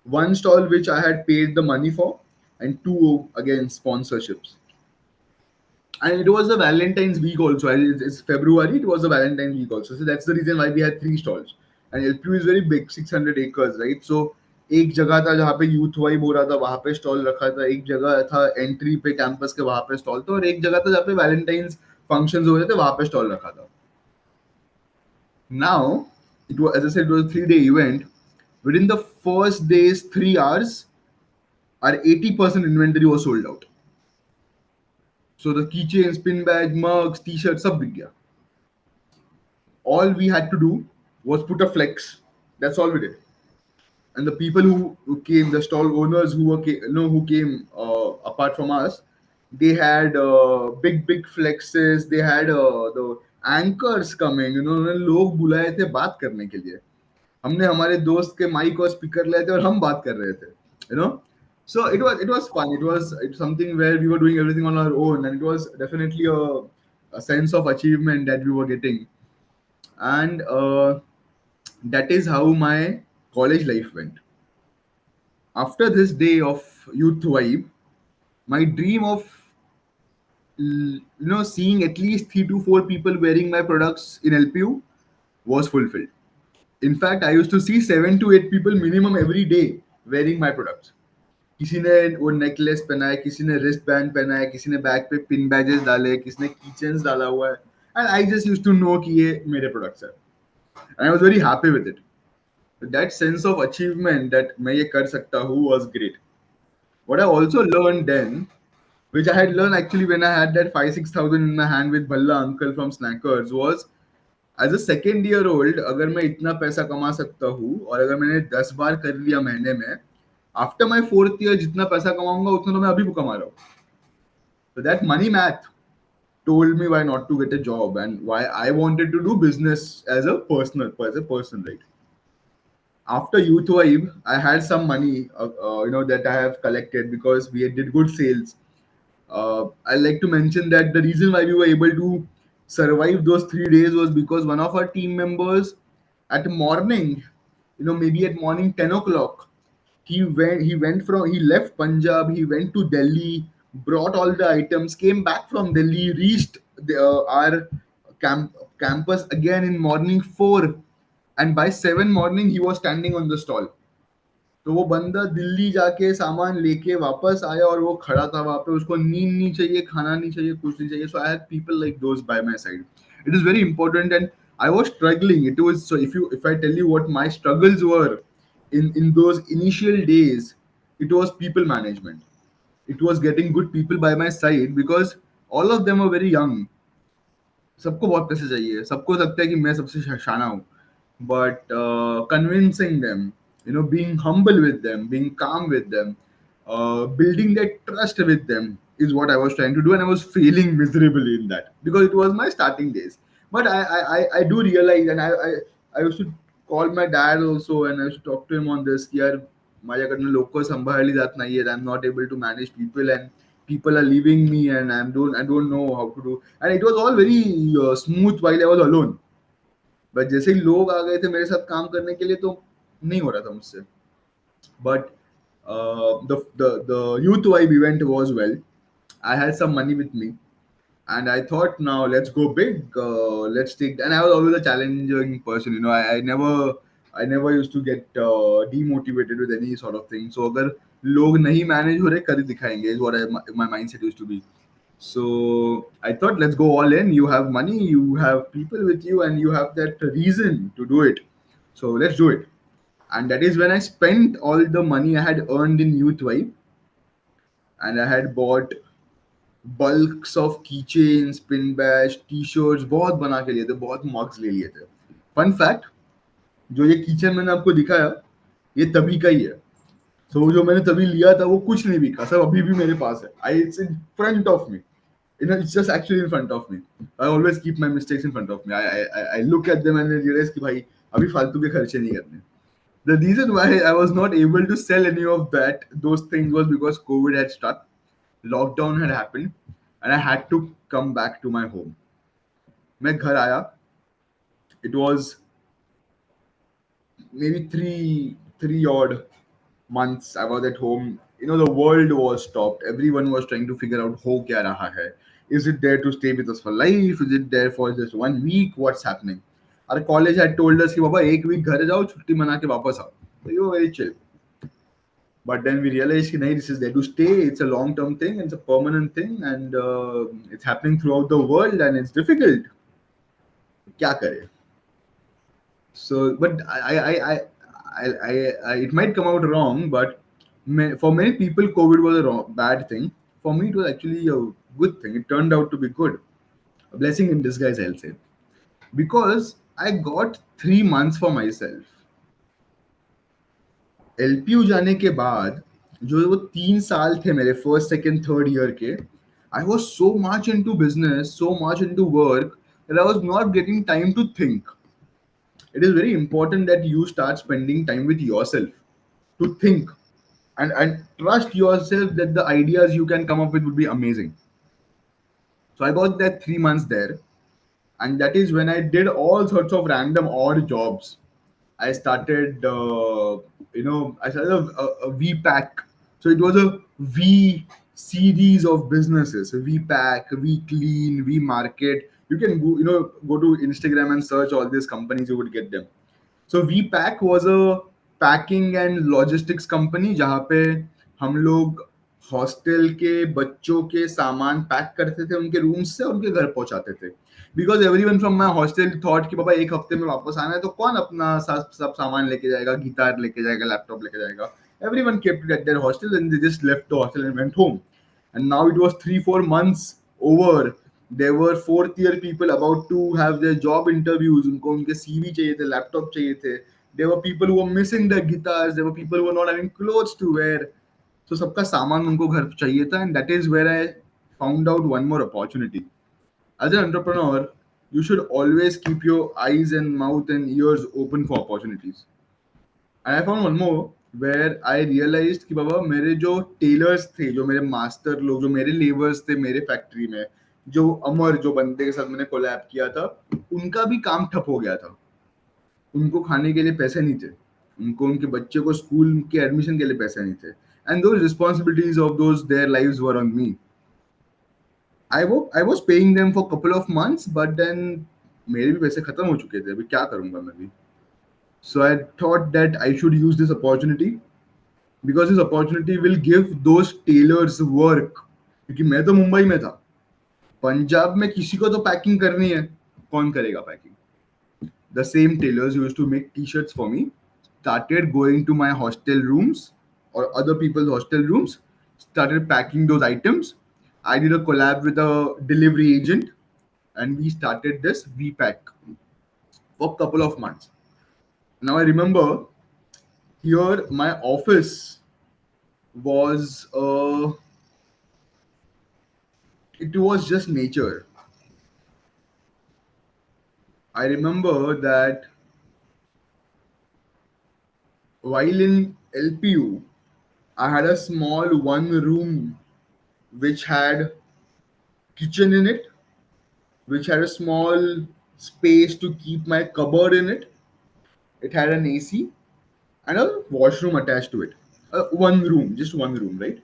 One stall which I had paid the money for, and two again sponsorships. And it was a Valentine's week also. It's February. It was a Valentine's week also. So that's the reason why we had 3 stalls. And LPU is very big, 600 acres, right? So एक जगह था जहाँ पे youth vibe हो रहा था, वहां पे स्टॉल रखा था. एक जगह था एंट्री पे कैंपस के, वहां पे स्टॉल था. और एक जगह था जहाँ पे वैलेंटाइंस फंक्शंस हो रहे थे, वहां पे स्टॉल रखा था. Now it was, as I said, it was a 3 day event. Within the first day's 3 hours, our 80% inventory was sold out. So the keychains, pin badge, mugs, t-shirts, सब बिक गया. All we had to do was put a flex. That's all we did. And the people who came, the stall owners who came apart from us, they had big flexes. They had the anchors coming. उन्होंने लोग बुलाए थे बात करने के लिए. हमने हमारे दोस्त के माइक और स्पीकर लाए थे और हम बात कर रहे थे. You know, so it was fun. It's something where we were doing everything on our own, and it was definitely a sense of achievement that we were getting. And that is how my college life went. After this day of youth vibe, my dream of seeing at least 3 to 4 people wearing my products in LPU was fulfilled. In fact, I used to see 7 to 8 people minimum every day wearing my products. किसी ने वो necklace पहना है, किसी ने wrist band पहना है, किसी ने बैक पे पिन बैजेस डाले, किसी ने कीचेन्स डाला हुआ है. And I just used to know कि ये मेरे प्रोडक्ट्स है. And I was very happy with it. That sense of achievement that मैं ये कर सकता हूँ was great. What I also learned then, which I had learned actually when I had that 5 6 thousand in my hand with Bhalla uncle from Snackers, was as a second year old, अगर मैं इतना पैसा कमा सकता हूँ और अगर मैंने 10 बार कर लिया महीने में, आफ्टर माई फोर्थ ईयर जितना पैसा कमाऊंगा उतना तो मैं अभी भी कमा रहा हूँ. So that money math told me why not to get a job and why I wanted to do business as a person, right? After youth vibe, I had some money, that I have collected because we did good sales. I like to mention that the reason why we were able to survive those 3 days was because one of our team members at morning, maybe at morning 10 o'clock, he left Punjab, he went to Delhi, brought all the items, came back from Delhi, reached our campus again in morning 4, and by 7 morning he was standing on the stall. तो वो बंदा दिल्ली जाके सामान लेके वापस आया और वो खड़ा था वहां पे, उसको नींद नहीं चाहिए, खाना नहीं चाहिए, कुछ नहीं चाहिए. So I had people like those by my side. It is very important. And I was struggling. It was so if I tell you what my struggles were in those initial days, it was people management. It was getting good people by my side because all of them were very young. सबको बहुत पैसे चाहिए, सबको लगता है कि मैं सबसे शाना हूँ. But convincing them, being humble with them, being calm with them, building that trust with them is what I was trying to do, and I was failing miserably in that because it was my starting days. But I do realize, and I used to call my dad also, and I used to talk to him on this की यार माझ्याकडनं लोक सांभाळली जात नाहीयेत. I'm not able to manage people, and people are leaving me, and I don't know how to do. And it was all very smooth while I was alone. But जैसे ही लोग आ गए थे मेरे साथ काम करने के लिए, तो नहीं हो रहा था मुझसे. But the youth vibe event was well. I had some money with me, and I thought, now let's go big. Let's take. And I was always a challenging person. I never used to get demotivated with any sort of thing. So अगर लोग नहीं manage हो रहे, कर ही दिखाएंगे is what my mindset used to be. So I thought, let's go all in. You have money, you have people with you, and you have that reason to do it. So let's do it. And that is when I spent all the money I had earned in Youth Vibe, and I had bought bulks of keychains, pin badge, t-shirts, बहुत बना के लिए थे, बहुत mugs ले लिए थे. Fun fact, जो ये keychain मैंने आपको दिखाया, ये तभी का ही है. So जो मैंने तभी लिया था वो कुछ नहीं बिका, सब अभी भी मेरे पास है. It's in front of me. It's just actually in front of me. I always keep my mistakes in front of me. I look at them and I realize कि भाई अभी फालतू के खर्चे नहीं करने. The reason why I was not able to sell any of those things was because COVID had struck, lockdown had happened, and I had to come back to my home. मैं घर आया. It was maybe three odd months I was at home. The world was stopped. Everyone was trying to figure out ho kya raha hai. Is it there to stay with us for life? Is it there for just 1 week? What's happening? Our college had told us कि बाबा एक week घर जाओ, छुट्टी मना के वापस आओ. So you were very chill. But then we realized कि नहीं, this is there to stay. It's a long-term thing. It's a permanent thing, and it's happening throughout the world, and it's difficult. क्या करें? So, but it might come out wrong, but for many people, COVID was a bad thing. For me, it was actually a good thing. It turned out to be good, a blessing in disguise, I'll say, because I got 3 months for myself. LPU जाने के बाद जो वो 3 साल थे मेरे first second third year के, I was so much into business, so much into work, that I was not getting time to think. It is very important that you start spending time with yourself to think, and trust yourself that the ideas you can come up with would be amazing. So I got that 3 months there, and that is when I did all sorts of random odd jobs. I started, I started a V pack. So it was a V series of businesses: V pack, V clean, V market. You can go to Instagram and search all these companies. You would get them. So we pack was a packing and logistics company जहाँ पे हम लोग hostel के बच्चों के सामान pack करते थे उनके रूम्स से, उनके घर पहुंचाते थे. Because everyone from my hostel thought कि बाबा एक हफ्ते में वापस आना है, तो कौन अपना सब सामान लेके जाएगा, गिटार लेके जाएगा, लैपटॉप लेके जाएगा. Everyone kept it at their hostel, and they just left the hostel and went home. And now it was 3-4 months over. There were fourth year people about to have their job interviews. उनको उनके CV चाहिए थे, laptop चाहिए थे. There were people who were missing their guitars. There were people who were not having clothes to wear. So सबका सामान उनको घर चाहिए था, and that is where I found out one more opportunity. As an entrepreneur, you should always keep your eyes and mouth and ears open for opportunities. And I found one more where I realized कि बाबा मेरे जो tailors थे, जो मेरे master लोग, जो मेरे labours थे मेरे फैक्ट्री में, जो अमर जो बंदे के साथ मैंने कोलैब किया था, उनका भी काम ठप हो गया था। उनको खाने के लिए पैसे नहीं थे, उनको उनके बच्चे को स्कूल के एडमिशन के लिए पैसे नहीं थे, and those responsibilities of those their lives were on me. I was paying them for couple of months, but then मेरे भी पैसे खत्म हो चुके थे, अभी क्या करूंगा मैं भी। So I thought that I should use this opportunity, because this opportunity will give those tailors work, क्योंकि मैं तो मुंबई में था, पंजाब में किसी को तो पैकिंग करनी है, कौन करेगा packing? The same tailors who used to make t-shirts for me started going to my hostel rooms or other people's hostel rooms, started packing those items. I did a collab with a delivery agent, and we started this VPack for a couple of months. Now I remember here my office was it was just nature. I remember that while in LPU, I had a small one room which had kitchen in it, which had a small space to keep my cupboard in it. It had an AC and a washroom attached to it. One room, just one room, right?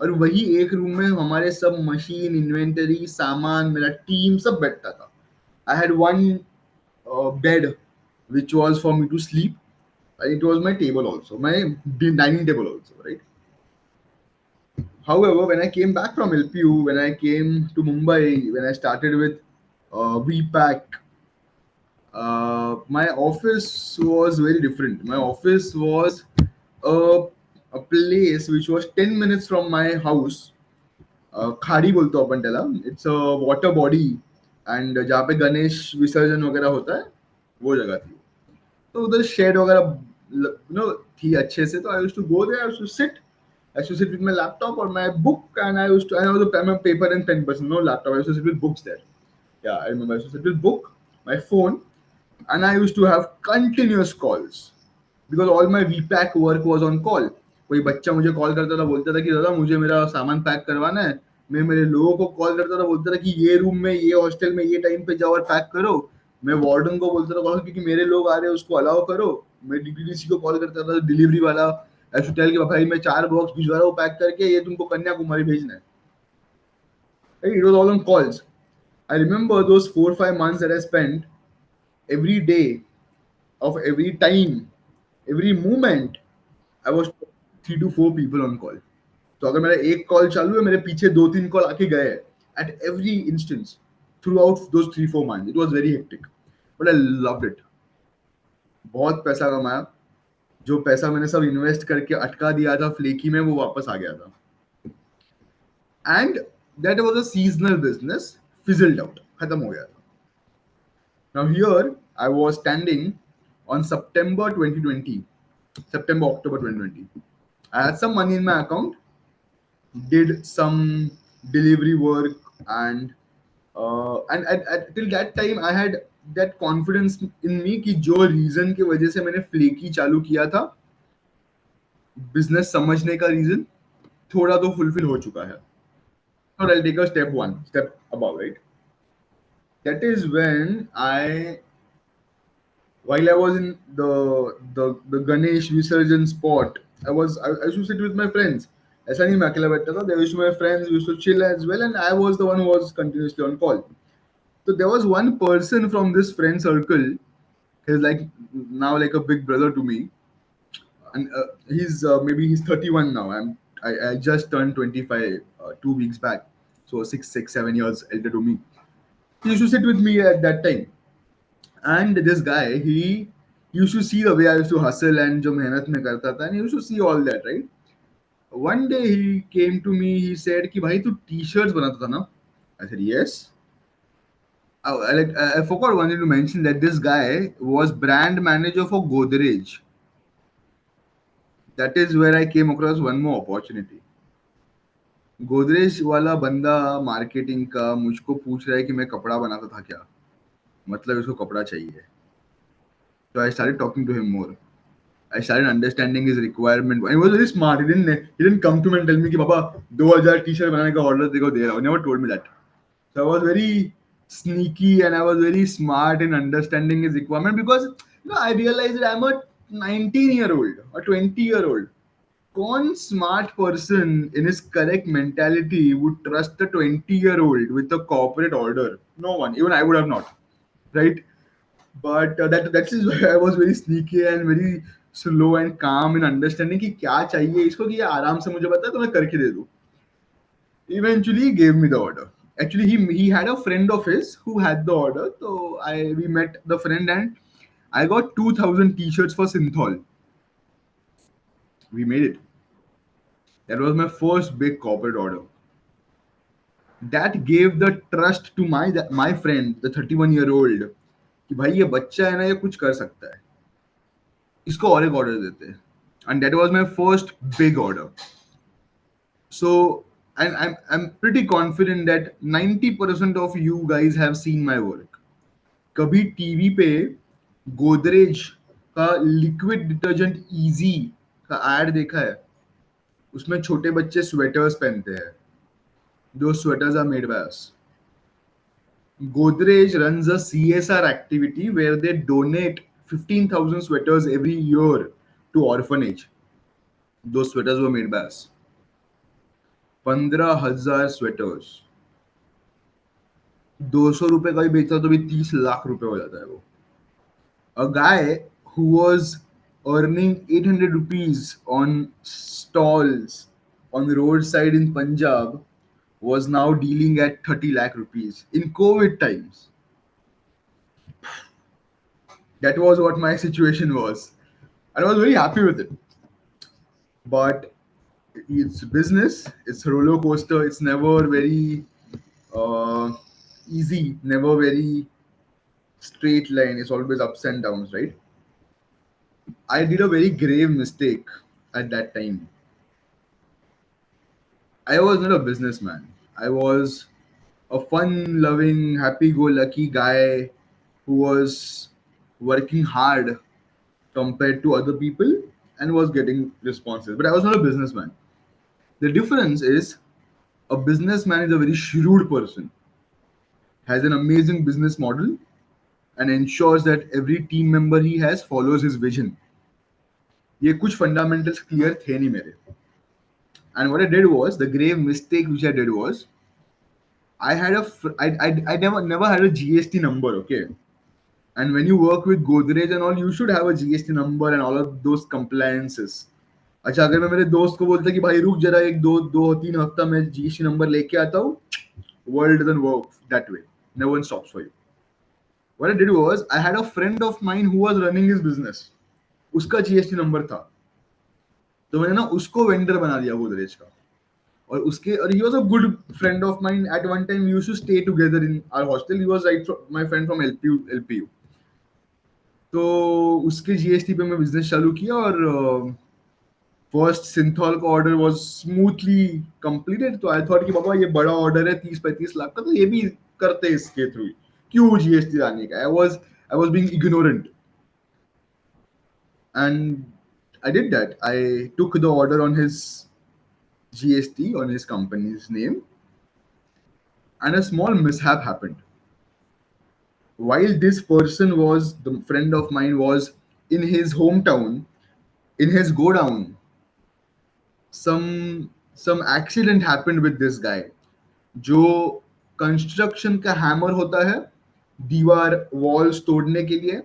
और वही एक room में हमारे सब machine, inventory, सामान, मेरा team सब बैठता था. I had one bed which was for me to sleep. It was my table also, my dining table also, right? However, when I came back from LPU, when I came to Mumbai, when I started with VPack, my office was very different. My office was a, a place which was 10 minutes from my house. खाड़ी बोलते हो अपन त्याला. It's a water body, and जहाँ पे गणेश विसर्जन वगैरह होता है, वो जगह थी. तो उधर शेड वगैरह थी अच्छे से. तो I used to go there, I used to sit, I used to sit with my laptop or my book, and I was a paper and pen person, no laptop. I used to sit with books there. Yeah, I remember I used to sit with book, my phone, and I used to have continuous calls because all my VPAC work was on call. कोई बच्चा मुझे call करता था, बोलता था कि दादा मुझे मेरा सामान पैक करवाना है. मैं मेरे लोगों को कॉल करता था, बोलता था कि ये रूम में, ये हॉस्टल में, ये टाइम पे जाओ और पैक करो. मैं वार्डन को बोलता था क्योंकि मेरे लोग आ रहे हैं, उसको अलाउ करो. मैं डीटीडीसी को कॉल करता था, डिलीवरी वाला. आई शुड टेल कि भाई मैं 4 बॉक्स भिजवा रहा हूँ पैक करके, ये तुमको कन्याकुमारी भेजना है. It was all on calls. I remember those 4 5 months that I spent every day of every time, every moment. I was 3 to 4 people on call. तो अगर मेरा एक कॉल चालू है, मेरे पीछे 2 3 कॉल आके गए हैं at every instance throughout those 3 4 months. It was very hectic, but I loved it. बहुत पैसा कमाया. जो पैसा मैंने सब इन्वेस्ट करके अटका दिया था फ्लेकी में, वो वापस आ गया था. And that was a seasonal business, fizzled out, खत्म हो गया था. Now here I was standing on September 2020, September October 2020. I had some money in my account, did some delivery work, and till that time I had that confidence in me कि जो reason की वजह से मैंने flaky चालू किया था, business समझने का रीजन थोड़ा तो फुलफिल हो चुका है. So I'll take a step above, right? That is when while I was in the Ganesh Visarjan spot, I used to sit with my friends. ऐसा नहीं मैं अकेला बैठता था. There used to be my friends, we used to chill as well, and I was the one who was continuously on call. So there was one person from this friend circle. He's like now like a big brother to me, and he's maybe he's 31 now. I just turned 25 2 weeks back, so 6 6 7 years elder to me. He used to sit with me at that time. And this guy, he used to see the way I used to hustle and जो मेहनत में करता था, and he used to see all that, right? One day he came to me, he said कि भाई तू t-shirts बनाता था ना? I said yes. I forgot one thing to mention, that this guy was brand manager for Godrej. That is where I came across one more opportunity. Godrej वाला बंदा marketing का मुझको पूछ रहा है कि मैं कपड़ा बनाता था क्या, मतलब इसको कपड़ा चाहिए. So I started talking to him more. I started understanding his requirement. And he was very smart. He didn't come to me and tell me कि पापा 2000 टी-शर्ट बनाने का ऑर्डर देखो दे रहा हूँ. He never told me that. So I was very sneaky and I was very smart in understanding his requirement because I realized that I'm a 19-year-old or 20-year-old. Con smart person in his correct mentality would trust a 20-year-old with a corporate order? No one, even I would have not, right? But that is why I was very sneaky and very slow and calm in understanding कि क्या चाहिए इसको कि ये आराम से मुझे बता तो मैं करके दे दूँ. Eventually he gave me the order. Actually he had a friend of his who had the order, so I we met the friend and I got 2,000 t-shirts for Synthol. We made it. That was my first big corporate order. That gave the trust to my friend, the 31-year-old, कि भाई ये बच्चा है ना ये कुछ कर सकता है, इसको और एक ऑर्डर देते हैं. And that was my first big order. So, and I'm pretty confident that 90% of you guys have seen my work. कभी टीवी पे गोदरेज का लिक्विड डिटर्जेंट इजी का एड देखा है? उसमें छोटे बच्चे स्वेटर्स पहनते हैं. Those sweaters are made by us. Godrej runs a CSR activity where they donate 15,000 sweaters every year to orphanage. Those sweaters were made by us. 15,000 sweaters. 200 रुपए का भी बेचता तो भी 30 लाख रुपए हो जाता है वो. A guy who was earning 800 rupees on stalls on the roadside in Punjab was now dealing at 30 lakh rupees in COVID times. That was what my situation was. And I was very happy with it. But it's business, it's a roller coaster, it's never very uh, easy, never very straight line, it's always ups and downs, right? I did a very grave mistake at that time. I was not a businessman. I was a fun loving, happy go lucky guy who was working hard compared to other people and was getting responses. But I was not a businessman. The difference is a businessman is a very shrewd person, has an amazing business model, and ensures that every team member he has follows his vision. ये कुछ fundamentals clear थे नहीं मेरे. And what I did was, the grave mistake which I did was, I had I never had a GST number, okay? And when you work with Godrej and all, you should have a GST number and all of those compliances. अच्छा अगर मैं मेरे दोस्त को बोलता कि भाई रुक जरा एक दो दो तीन हफ्ता मैं जीएसटी नंबर लेके आता हूँ, world doesn't work that way. No one stops for you. What I did was I had a friend of mine who was running his business. उसका जीएसटी नंबर था, तो मैंने ना उसको वेंडर बना दिया गोदरेज का. और he was a good friend of mine. At one time we used to stay together in our hostel. He was my friend from LPU. तो उसके जीएसटी पे मैं बिजनेस चालू किया और फर्स्ट सिंथॉल का ऑर्डर वाज स्मूथली कंप्लीटेड. तो I thought कि बाबा ये बड़ा ऑर्डर है 30-35 लाख का, तो ये भी करते हैं इसके थ्रू. क्यों जीएसटी लाने का? I was being ignorant and I did that. I took the order on his GST on his company's name, and a small mishap happened. While this person was the friend of mine was in his hometown, in his godown, some accident happened with this guy. जो construction का hammer होता है दीवार walls तोड़ने के लिए,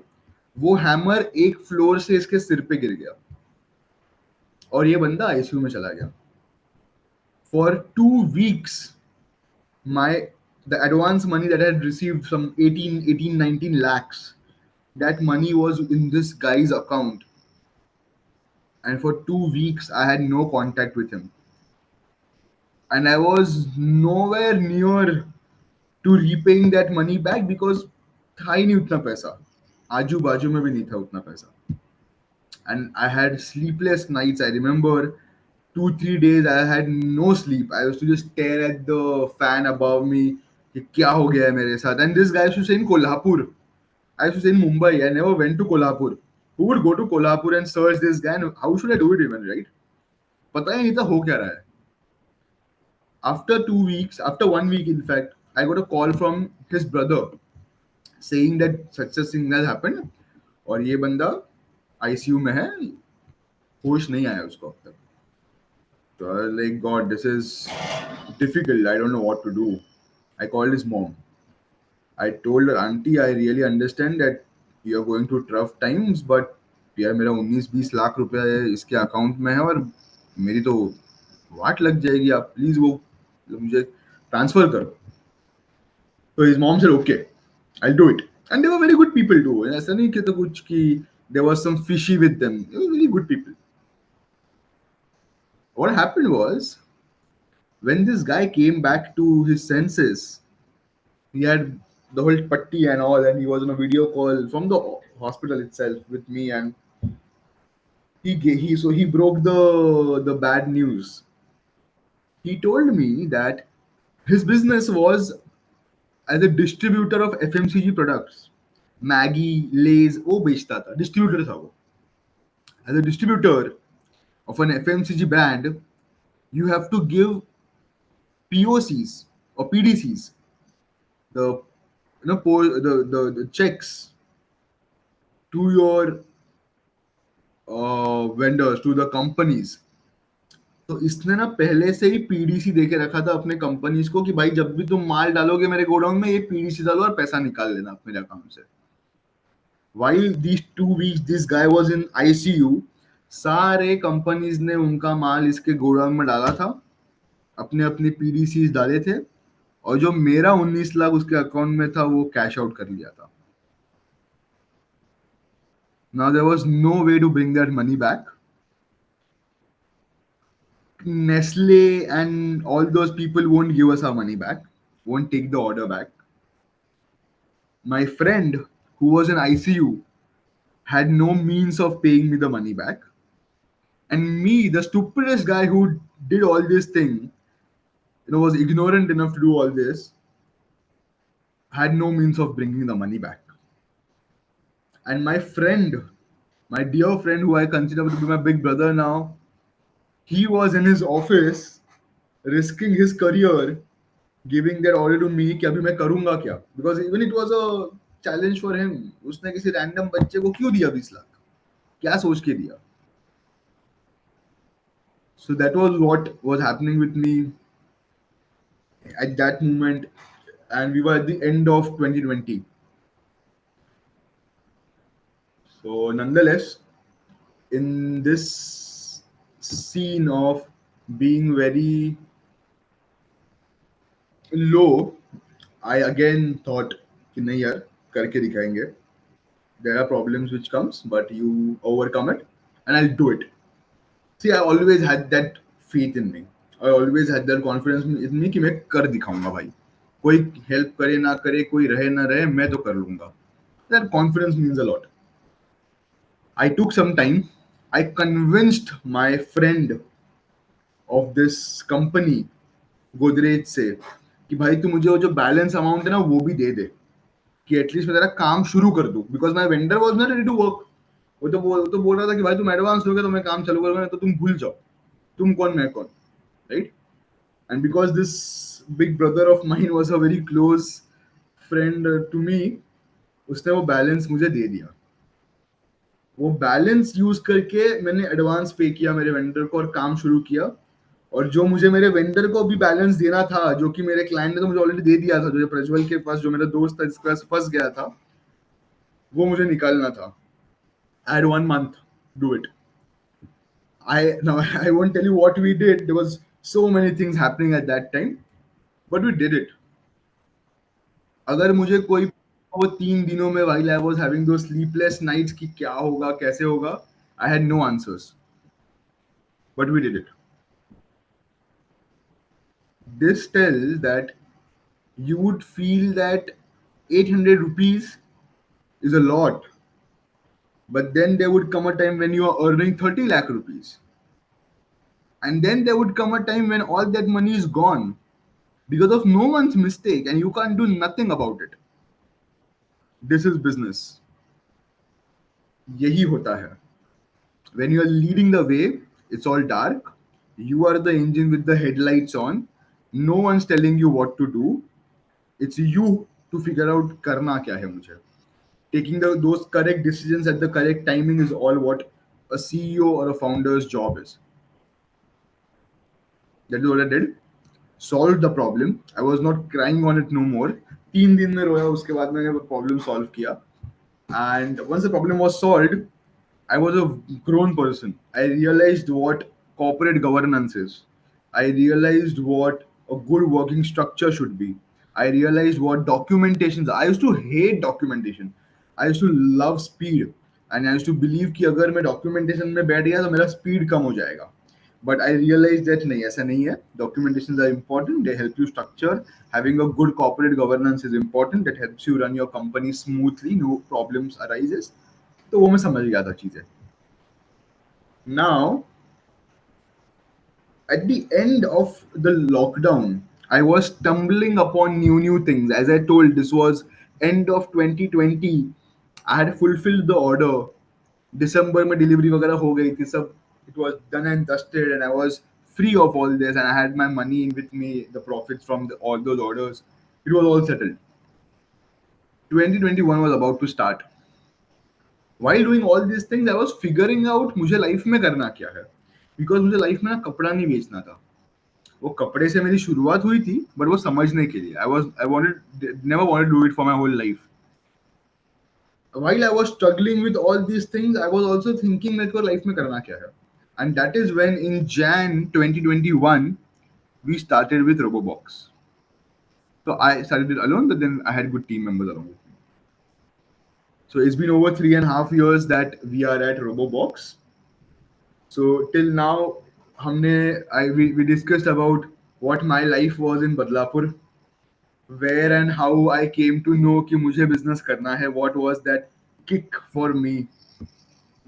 वो hammer एक फ्लोर से इसके सिर पे गिर गया और ये बंदा आईसीयू में चला गया. For 2 weeks, my the advance money that I had received, some 19 lakhs, that money was in this guy's account, and for 2 weeks I had no contact with him, and I was nowhere near to repaying that money back because था ही नहीं उतना पैसा, आजू बाजू में भी नहीं था उतना पैसा. And I had sleepless nights. I remember 2-3 days I had no sleep. I used to just stare at the fan above me. कि क्या हो गया है मेरे साथ? And this guy used to say in Kolhapur. I used to say in Mumbai. I never went to Kolhapur. Who would go to Kolhapur and search this guy? And how should I do it even, right? पता ही नहीं था हो क्या रहा है. After 2 weeks, after 1 week, in fact, I got a call from his brother saying that such a thing has happened और ये बंदा आईसीयू में है, होश नहीं आया उसको अब तक. So I was like, God, this is difficult. I don't know what to do. I called his mom. I told her, Auntie, I really understand that you are going through tough times, but यार मेरा 19-20 लाख रुपया इसके account में है और मेरी तो वाट लग जाएगी, आप प्लीज वो मुझे ट्रांसफर करो. तो his mom said, okay, I'll do it. And they were very good people too. ऐसा नहीं कि तो कुछ कि there was some fishy with them. They were very good people. What happened was when this guy came back to his senses, he had the whole patti and all, and he was on a video call from the hospital itself with me, and he broke the bad news. He told me that his business was as a distributor of FMCG products. Maggie, Lay's, वो बेचता था, distributor था वो. As a distributor of an FMCG brand, you have to give POCs or PDCs, the the checks to your vendors, to the companies. तो इसने ना पहले से ही पीडीसी दे के रखा था अपने कंपनीज को कि भाई जब भी तुम माल डालोगे मेरे गोडाउन में, ये पीडीसी डालो और पैसा निकाल लेना अपने अकाउंट से. While these 2 weeks this guy was in ICU, सारे कंपनीज ने उनका माल इसके गोडाउन में डाला था, अपने अपने पीडीसी डाले थे, और जो मेरा 19 लाख उसके अकाउंट में था वो कैश आउट कर लिया था. Now there was no way to bring that money back. Nestle and all those people won't give us our money back, won't take the order back. My friend who was in ICU had no means of paying me the money back. And me, the stupidest guy who did all this thing, was ignorant enough to do all this, had no means of bringing the money back. And my friend, my dear friend who I consider to be my big brother now, he was in his office risking his career giving that order to me कि अभी मैं करूंगा क्या, because even it was a challenge for him. उसने किसी random बच्चे को क्यों दिया 20 लाख, क्या सोच के दिया. So that was what was happening with me at that moment, and we were at the end of 2020. So nonetheless, in this scene of being very low, I again thought कि नहीं यार करके दिखाएंगे. There are problems which comes, but you overcome it, and I'll do it. See, I always had that faith in me. I always had that confidence in me कि मैं कर दिखाऊंगा भाई. कोई हेल्प करे ना करे, कोई रहे ना रहे, मैं तो कर लूंगा. That confidence means a lot. I took some time. I convinced my friend of this company, Godrej से, कि भाई तू मुझे वो जो बैलेंस अमाउंट है ना वो भी दे दे कि एटलीस्ट मैं तेरा काम शुरू कर दूं, because my vendor was not ready to work. वो तो बोल रहा था कि भाई तुम एडवांस दोगे तो मैं काम चालू करूंगा, नहीं तो तुम भूल जाओ, तुम कौन मैं कौन, right. And because this big brother of mine was a very close friend to me, उसने वो बैलेंस मुझे दे दिया. वो बैलेंस यूज करके मैंने एडवांस पे किया मेरे वेंडर को और काम शुरू किया. और जो मुझे मेरे वेंडर को भी बैलेंस देना था, जो कि मेरे क्लाइंट ने तो मुझे ऑलरेडी दे दिया था, जो प्रज्वल के पास जो मेरा दोस्त था जिसके पास फंस गया था, वो मुझे निकालना था. I had 1 month to do it. I won't tell you what we did. There was so many things happening at that time, but we did it. अगर मुझे कोई वो 3 दिनों में while I was having those sleepless nights कि क्या होगा कैसे होगा, I had no answers, but we did it. This tells that you would feel that 800 rupees is a lot, but then there would come a time when you are earning 30 lakh rupees, and then there would come a time when all that money is gone because of no one's mistake and you can't do nothing about it. This is business. यही होता है. When you are leading the way, it's all dark. You are the engine with the headlights on. No one's telling you what to do. It's you to figure out करना क्या है मुझे. Taking those correct decisions at the correct timing is all what a CEO or a founder's job is. That is what I did. Solved the problem. I was not crying on it no more. 3 दिन में रोया, उसके बाद मैंने वो problem solve किया. And once the problem was solved, I was a grown person. I realized what corporate governance is. I realized what a good working structure should be. I realized what documentations. I used to hate documentation. I used to love speed, and I used to believe कि अगर मैं documentation में बैठ गया तो मेरा speed कम हो जाएगा. But I realized that नहीं, ऐसा नहीं है. Documentations are important. They help you structure. Having a good corporate governance is important. That helps you run your company smoothly. No problems arises. तो वो मैं समझ गया था चीजें. Now, at the end of the lockdown, I was stumbling upon new things. As I told, this was end of 2020. I had fulfilled the order. December में delivery वगैरह हो गई थी सब. It was done and dusted, and I was free of all this, and I had my money with me, the profits from all those orders. It was all settled. 2021 was about to start. While doing all these things, I was figuring out मुझे life में करना क्या है. Because मुझे life में ना कपड़ा नहीं बेचना था. वो कपड़े से मेरी शुरुआत हुई थी, बट वो समझने के लिए I wanted never wanted do it for my whole life. While I was struggling with all these things, I was also thinking मेरे को लाइफ में करना क्या है. And that is when in Jan 2021 we started with Robobox. So I started it alone, but then I had good team members along with me. So it's been over 3.5 years that we are at Robobox. So till now, we discussed about what my life was in Badlapur, where and how I came to know कि मुझे business करना है. What was that kick for me?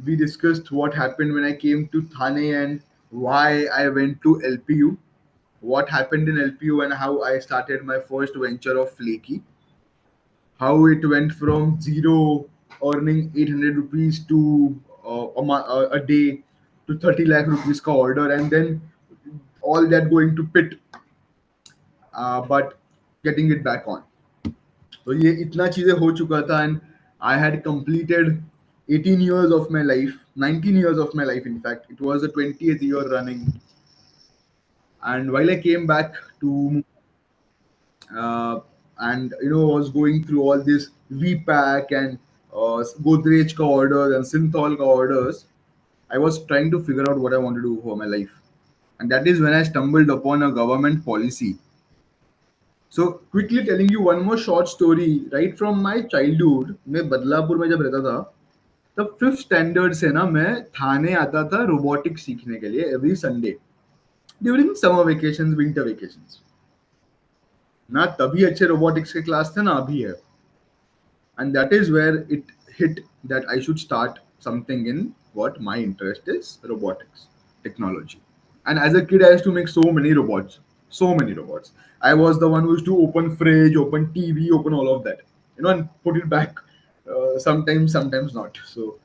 We discussed what happened when I came to Thane and why I went to LPU. What happened in LPU and how I started my first venture of Flaky. How it went from zero earning 800 rupees to a day to 30 lakh rupees ka order, and then all that going to pit, but getting it back on. तो ये इतना चीजें हो चुका था. And I had completed 18 years of my life, 19 years of my life. In fact, it was the 20th year running. And while I came back to and was going through all this VPAC and Godrej ka orders and Synthol ka orders, I was trying to figure out what I want to do for my life. And that is when I stumbled upon a government policy. So quickly telling you one more short story right from my childhood. मैं बदलापुर में जब रहता था, तब fifth standard से ना मैं थाने आता था रोबोटिक्स सीखने के लिए every Sunday during summer vacations, winter vacations. ना तभी अच्छे रोबोटिक्स के क्लास थे ना अभी है. And that is where it hit that I should start something in what my interest is, robotics, technology. And as a kid, I used to make so many robots. I was the one who used to open fridge, open TV, open all of that, and put it back. Sometimes not. So,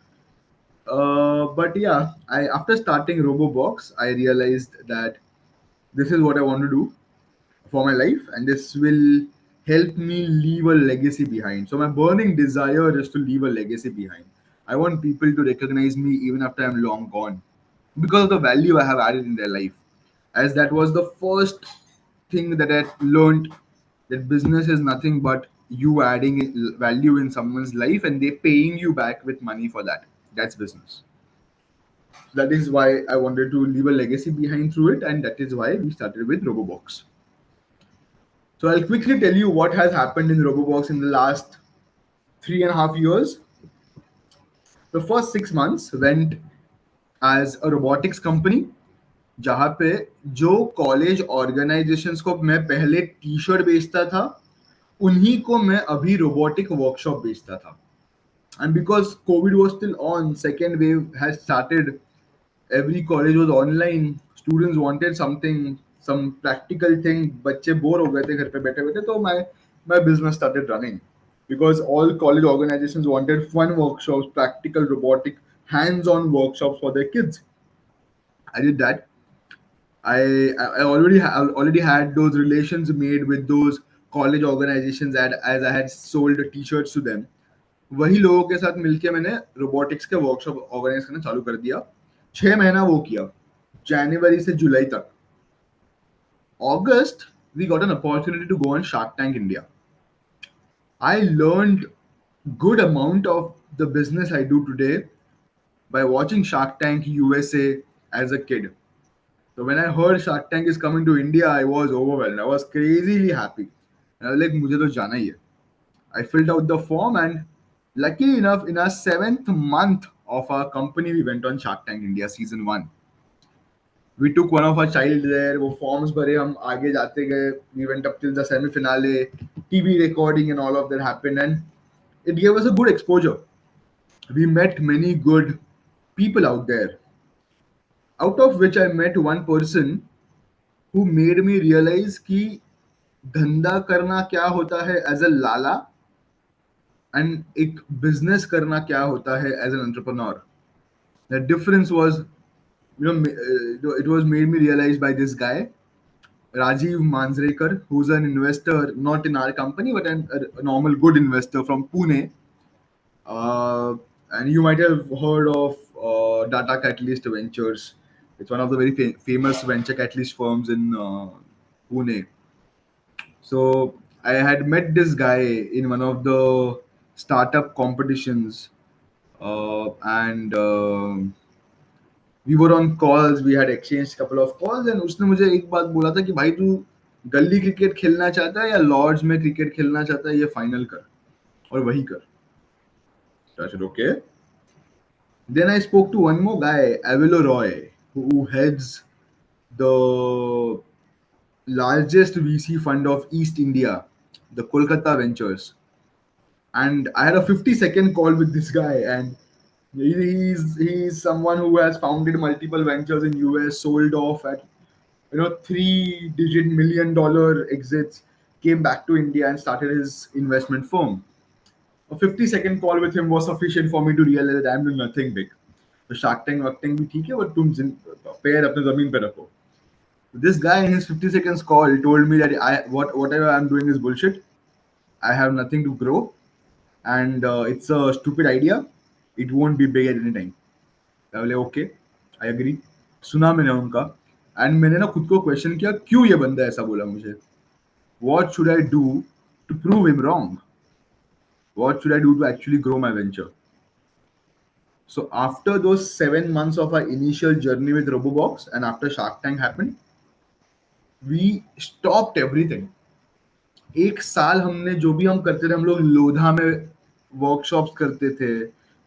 but yeah, I after starting Robobox, I realized that this is what I want to do for my life, and this will help me leave a legacy behind. So my burning desire is to leave a legacy behind. I want people to recognize me even after I'm long gone because of the value I have added in their life. As that was the first thing that I learned, that business is nothing but you adding value in someone's life and they paying you back with money for that. That's business. That is why I wanted to leave a legacy behind through it, and that is why we started with Robobox. So I'll quickly tell you what has happened in Robobox in the last 3.5 years. The first 6 months went as a robotics company, जहाँ पे जो college organisations को मैं पहले T shirt बेचता था, उन्हीं को मैं अभी रोबोटिक वर्कशॉप बेचता था. And because COVID was still on, second wave had started. Every college was online. Students wanted something, some practical thing. बच्चे बोर हो गए थे घर पे बैठे बैठे, तो my business started running because all college organizations wanted fun workshops, practical robotic hands-on workshops for their kids. I did that. I already had those relations made with those college organisations as I had sold T-shirts to them, वही लोगों के साथ मिलके मैंने robotics के workshop organise करना चालू कर दिया। 6 महीना वो किया, जनवरी से जुलाई तक। August, we got an opportunity to go on Shark Tank India. I learned good amount of the business I do today by watching Shark Tank USA as a kid. So when I heard Shark Tank is coming to India, I was overwhelmed. I was crazily happy. And I was like, मुझे तो जाना ही है. I filled out the form, and luckily enough, in our 7th month of our company, we went on Shark Tank India season 1. We took one of our child there, वो forms भरे, हम आगे जाते गए. We went up till the semi finale. TV recording and all of that happened, and it gave us a good exposure. We met many good people out there, out of which I met one person who made me realize कि धंधा करना क्या होता है as a lala, and एक business करना क्या होता है as an entrepreneur. The difference was, it was made me realize by this guy, Rajiv Manjrekar, who's an investor, not in our company, but a normal good investor from Pune. And you might have heard of Data Catalyst Ventures. It's one of the very famous venture catalyst firms in Pune. So I had met this guy in one of the startup competitions, and we were on calls. We had exchanged couple of calls, and उसने मुझे एक बात बोला था कि भाई तू गली क्रिकेट खेलना चाहता है या लॉर्ड्स में क्रिकेट खेलना चाहता है, ये फाइनल कर और वही कर. So I said okay. Then I spoke to one more guy, Avilo Roy, who heads the largest VC fund of East India, the Kolkata Ventures. And I had a 50-second call with this guy, and he's someone who has founded multiple ventures in US, sold off at 3-digit $1 million exits, came back to India and started his investment firm. A 50-second call with him was sufficient for me to realize that I'm doing nothing big. तो shark tank वार्क tank भी ठीक है, but तुम पैर अपने जमीन पे रखो. This guy in his 50 seconds call told me that whatever I'm doing is bullshit. I have nothing to grow, and it's a stupid idea. It won't be big at any time. I was like, okay, I agree. सुना मैंने उनका, and मैंने ना खुद को question किया, क्यों ये बंदा ऐसा बोला मुझे. What should I do to prove him wrong? What should I do to actually grow my venture? So after those 7 months of our initial journey with Robobox, and after Shark Tank happened, we stopped everything. एक साल हमने जो भी हम करते थे, हम लोग लोधा में वर्कशॉप्स करते थे,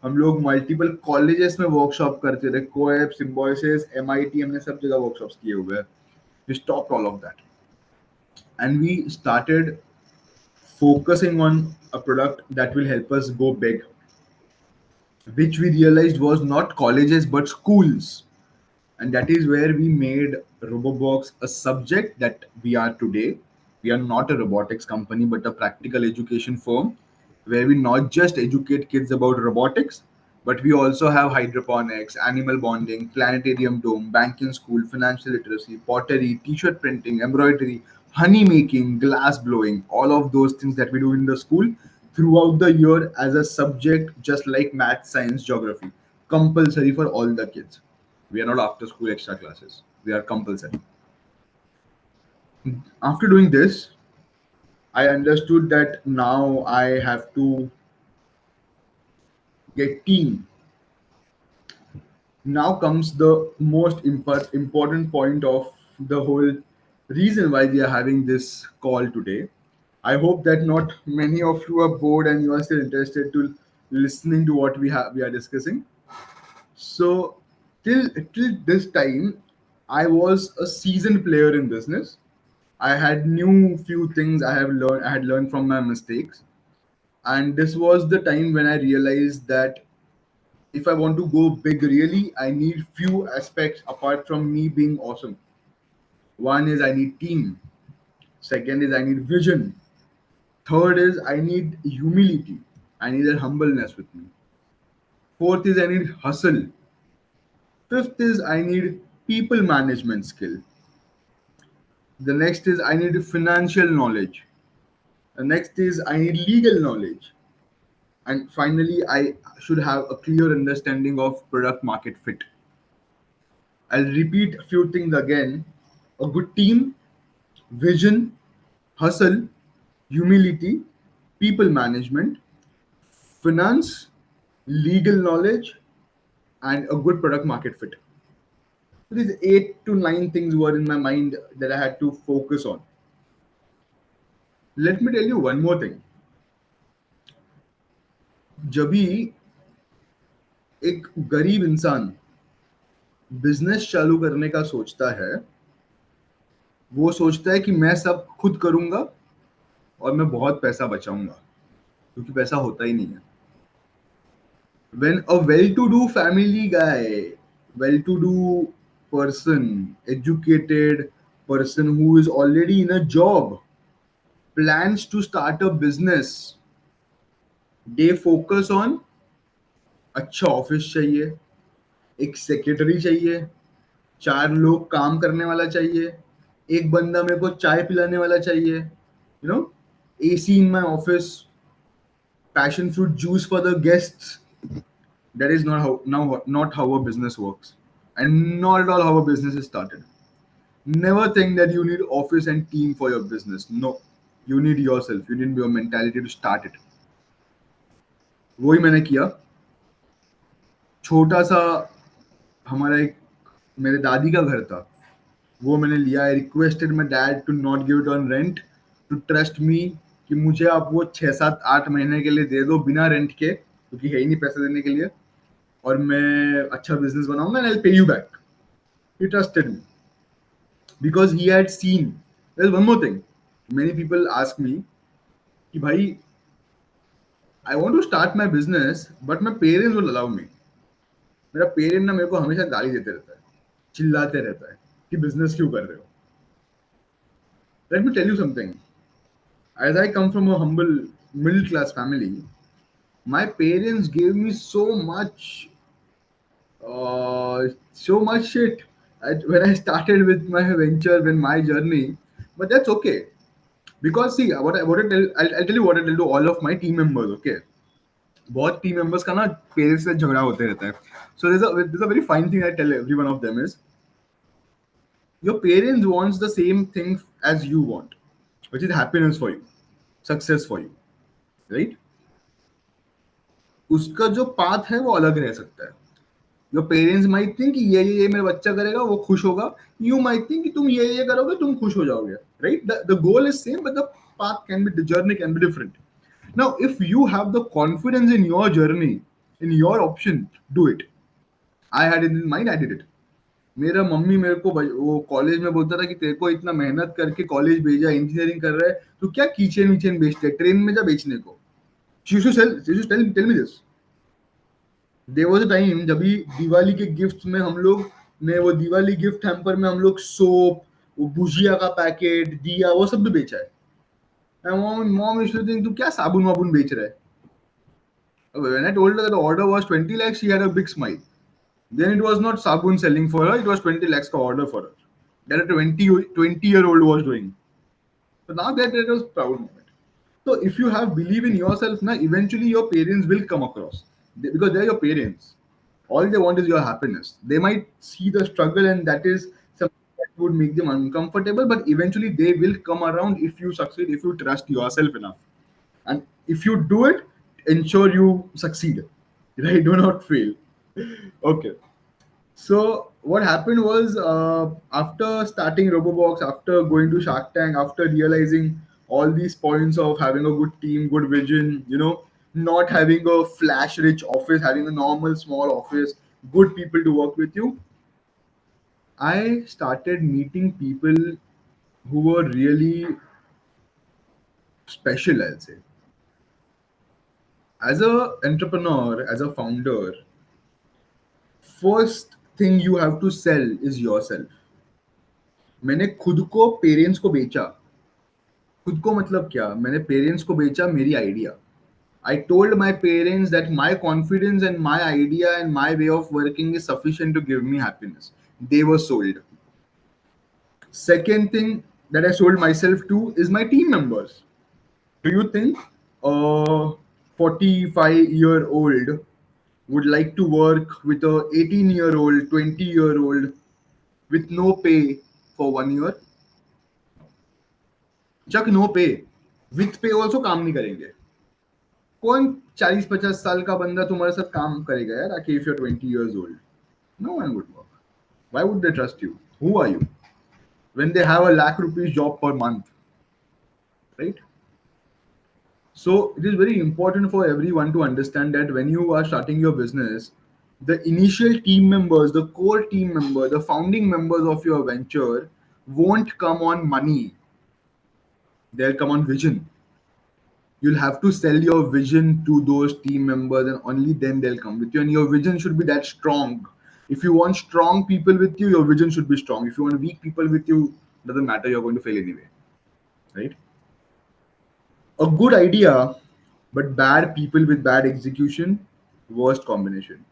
हम लोग मल्टीपल कॉलेजेस में वर्कशॉप करते थे, कोएब, सिम्बोसिस, MIT, हमने सब जगह वर्कशॉप्स किए हुए हैं. We stopped all of that, and we started focusing on a product that will help us go big, which we realized was not colleges but schools. And that is where we made Robobox a subject that we are today. We are not a robotics company but a practical education firm, where we not just educate kids about robotics, but we also have hydroponics, animal bonding, planetarium dome, banking school, financial literacy, pottery, t-shirt printing, embroidery, honey making, glass blowing, all of those things that we do in the school throughout the year as a subject, just like math, science, geography, compulsory for all the kids. We are not after school extra classes. We are compulsory. After doing this, I understood that now I have to get team. Now comes the most important point of the whole reason why we are having this call today. I hope that not many of you are bored and you are still interested to listening to what we are discussing. So till this time, I was a seasoned player in business. I had knew few things. I had learned from my mistakes, and this was the time when I realized that if I want to go big, really, I need few aspects apart from me being awesome. One is I need team. Second is I need vision. Third is I need humility. I need that humbleness with me. Fourth is I need hustle. Fifth is I need people management skill. The next is I need financial knowledge. Next is I need legal knowledge. And finally, I should have a clear understanding of product market fit. I'll repeat a few things again. A good team, vision, hustle, humility, people management, finance, legal knowledge, and a good product market fit. So these 8 to 9 things were in my mind that I had to focus on. Let me tell you one more thing. जब भी एक गरीब इंसान business चालू करने का सोचता है, वो सोचता है कि मैं सब खुद करूंगा और मैं बहुत पैसा बचाऊंगा, क्योंकि पैसा होता ही नहीं है. When a well-to-do family guy, well-to-do person, educated person who is already in a job plans to start a business, they focus on अच्छा ऑफिस चाहिए, एक सेक्रेटरी चाहिए, 4 लोग काम करने वाला चाहिए, एक बंदा मेरे को चाय पिलाने वाला चाहिए, AC in my office, passion fruit juice for the guests. That is not how a business works, and not at all how a business is started. Never think that you need office and team for your business. No, you need yourself. You need your mentality to start it. वही मैंने किया. छोटा सा हमारा एक मेरे दादी का घर था, वो मैंने लिया. I requested my dad to not give it on rent, to trust me, कि मुझे आप वो 6 7 8 महीने के लिए दे दो बिना रेंट के, क्योंकि है ही नहीं पैसे देने के लिए, और मैं अच्छा बिजनेस बनाऊंगा एंड आई पे you back. He trusted me because he had seen. There's one more thing. Many people ask me कि भाई I want to start my business but my parents will allow me. मेरा parent ना मेरे को हमेशा गाली देते रहता है, चिल्लाते रहता है कि बिजनेस क्यों कर रहे हो. Let me tell you something. As I come from a humble middle class family, my parents gave me so much shit when I started with my venture, when my journey. But that's okay. Because see, what I tell, I'll tell you what I tell to all of my team members. Okay, बहुत team members का ना parents से झगड़ा होते रहता है. So there's a very fine thing I tell every one of them is, your parents wants the same thing as you want, which is happiness for you, success for you, right? उसका जो path है वो अलग रह सकता है. Your parents might think कि ये मेरा बच्चा करेगा वो खुश होगा. यू माइट थिंक कि तुम ये करोगे तुम खुश हो जाओगे, right? The goal is same but the path can be, the journey can be different. Now if you have the confidence in your journey, in your option, do it. I had it in mind, I did it. मेरा mummy मेरे को वो college में बोलता था कि तेरे को इतना मेहनत करके कॉलेज भेजा, इंजीनियरिंग कर रहा है, तो क्या किचन विचन बेचते, ट्रेन में जा बेचने को. She used to tell me this. There was a time जब भी दिवाली के गिफ्ट में हम लोग ने वो दिवाली गिफ्ट हैम्पर में हम लोग सोप, वो भुजिया का पैकेट, दिया, वो सब भी बेचा है. मॉम यूज्ड टू थिंक तू क्या साबुन वाबुन बेच रहा है. When I told her that the order was 20 lakhs, she had a big smile. Then it was not sabun selling for her, it was 20 lakhs ka order for her. That a 20-year-old was doing. So now that was proud moment. So if you have believe in yourself, na, eventually your parents will come across. Because they're your parents. All they want is your happiness. They might see the struggle and that is something that would make them uncomfortable, but eventually they will come around if you succeed, if you trust yourself enough. And if you do it, ensure you succeed. Right? Do not fail. Okay. So what happened was, after starting Robobox, after going to Shark Tank, after realizing all these points of having a good team, good vision, not having a flash-rich office, having a normal small office, good people to work with you, I started meeting people who were really special, I'll say. As a entrepreneur, as a founder, first thing you have to sell is yourself. मैंने खुद को parents को बेचा. खुद को मतलब क्या, मैंने पेरेंट्स को बेचा मेरी idea. I told my parents that my confidence and my idea and my way of working is sufficient to give me happiness. They were sold. Second thing that I sold myself to is my team members. Do you think a 45-year-old would like to work with a 18-year-old, 20-year-old with no pay for 1 year? जब no पे, with पे also काम नहीं करेंगे. कौन 40-50 साल का बंदा तुम्हारे साथ काम करेगा यार आके if you are 20 years old? No one would work. Why would they trust you? Who are you when they have a lakh rupees job per month, right? So it is very important for everyone to understand that when you are starting your business, the initial team members, the core team member, the founding members of your venture won't come on money. They'll come on vision. You'll have to sell your vision to those team members, and only then they'll come with you. And your vision should be that strong. If you want strong people with you, your vision should be strong. If you want weak people with you, doesn't matter, you're going to fail anyway, right? A good idea, but bad people with bad execution, worst combination.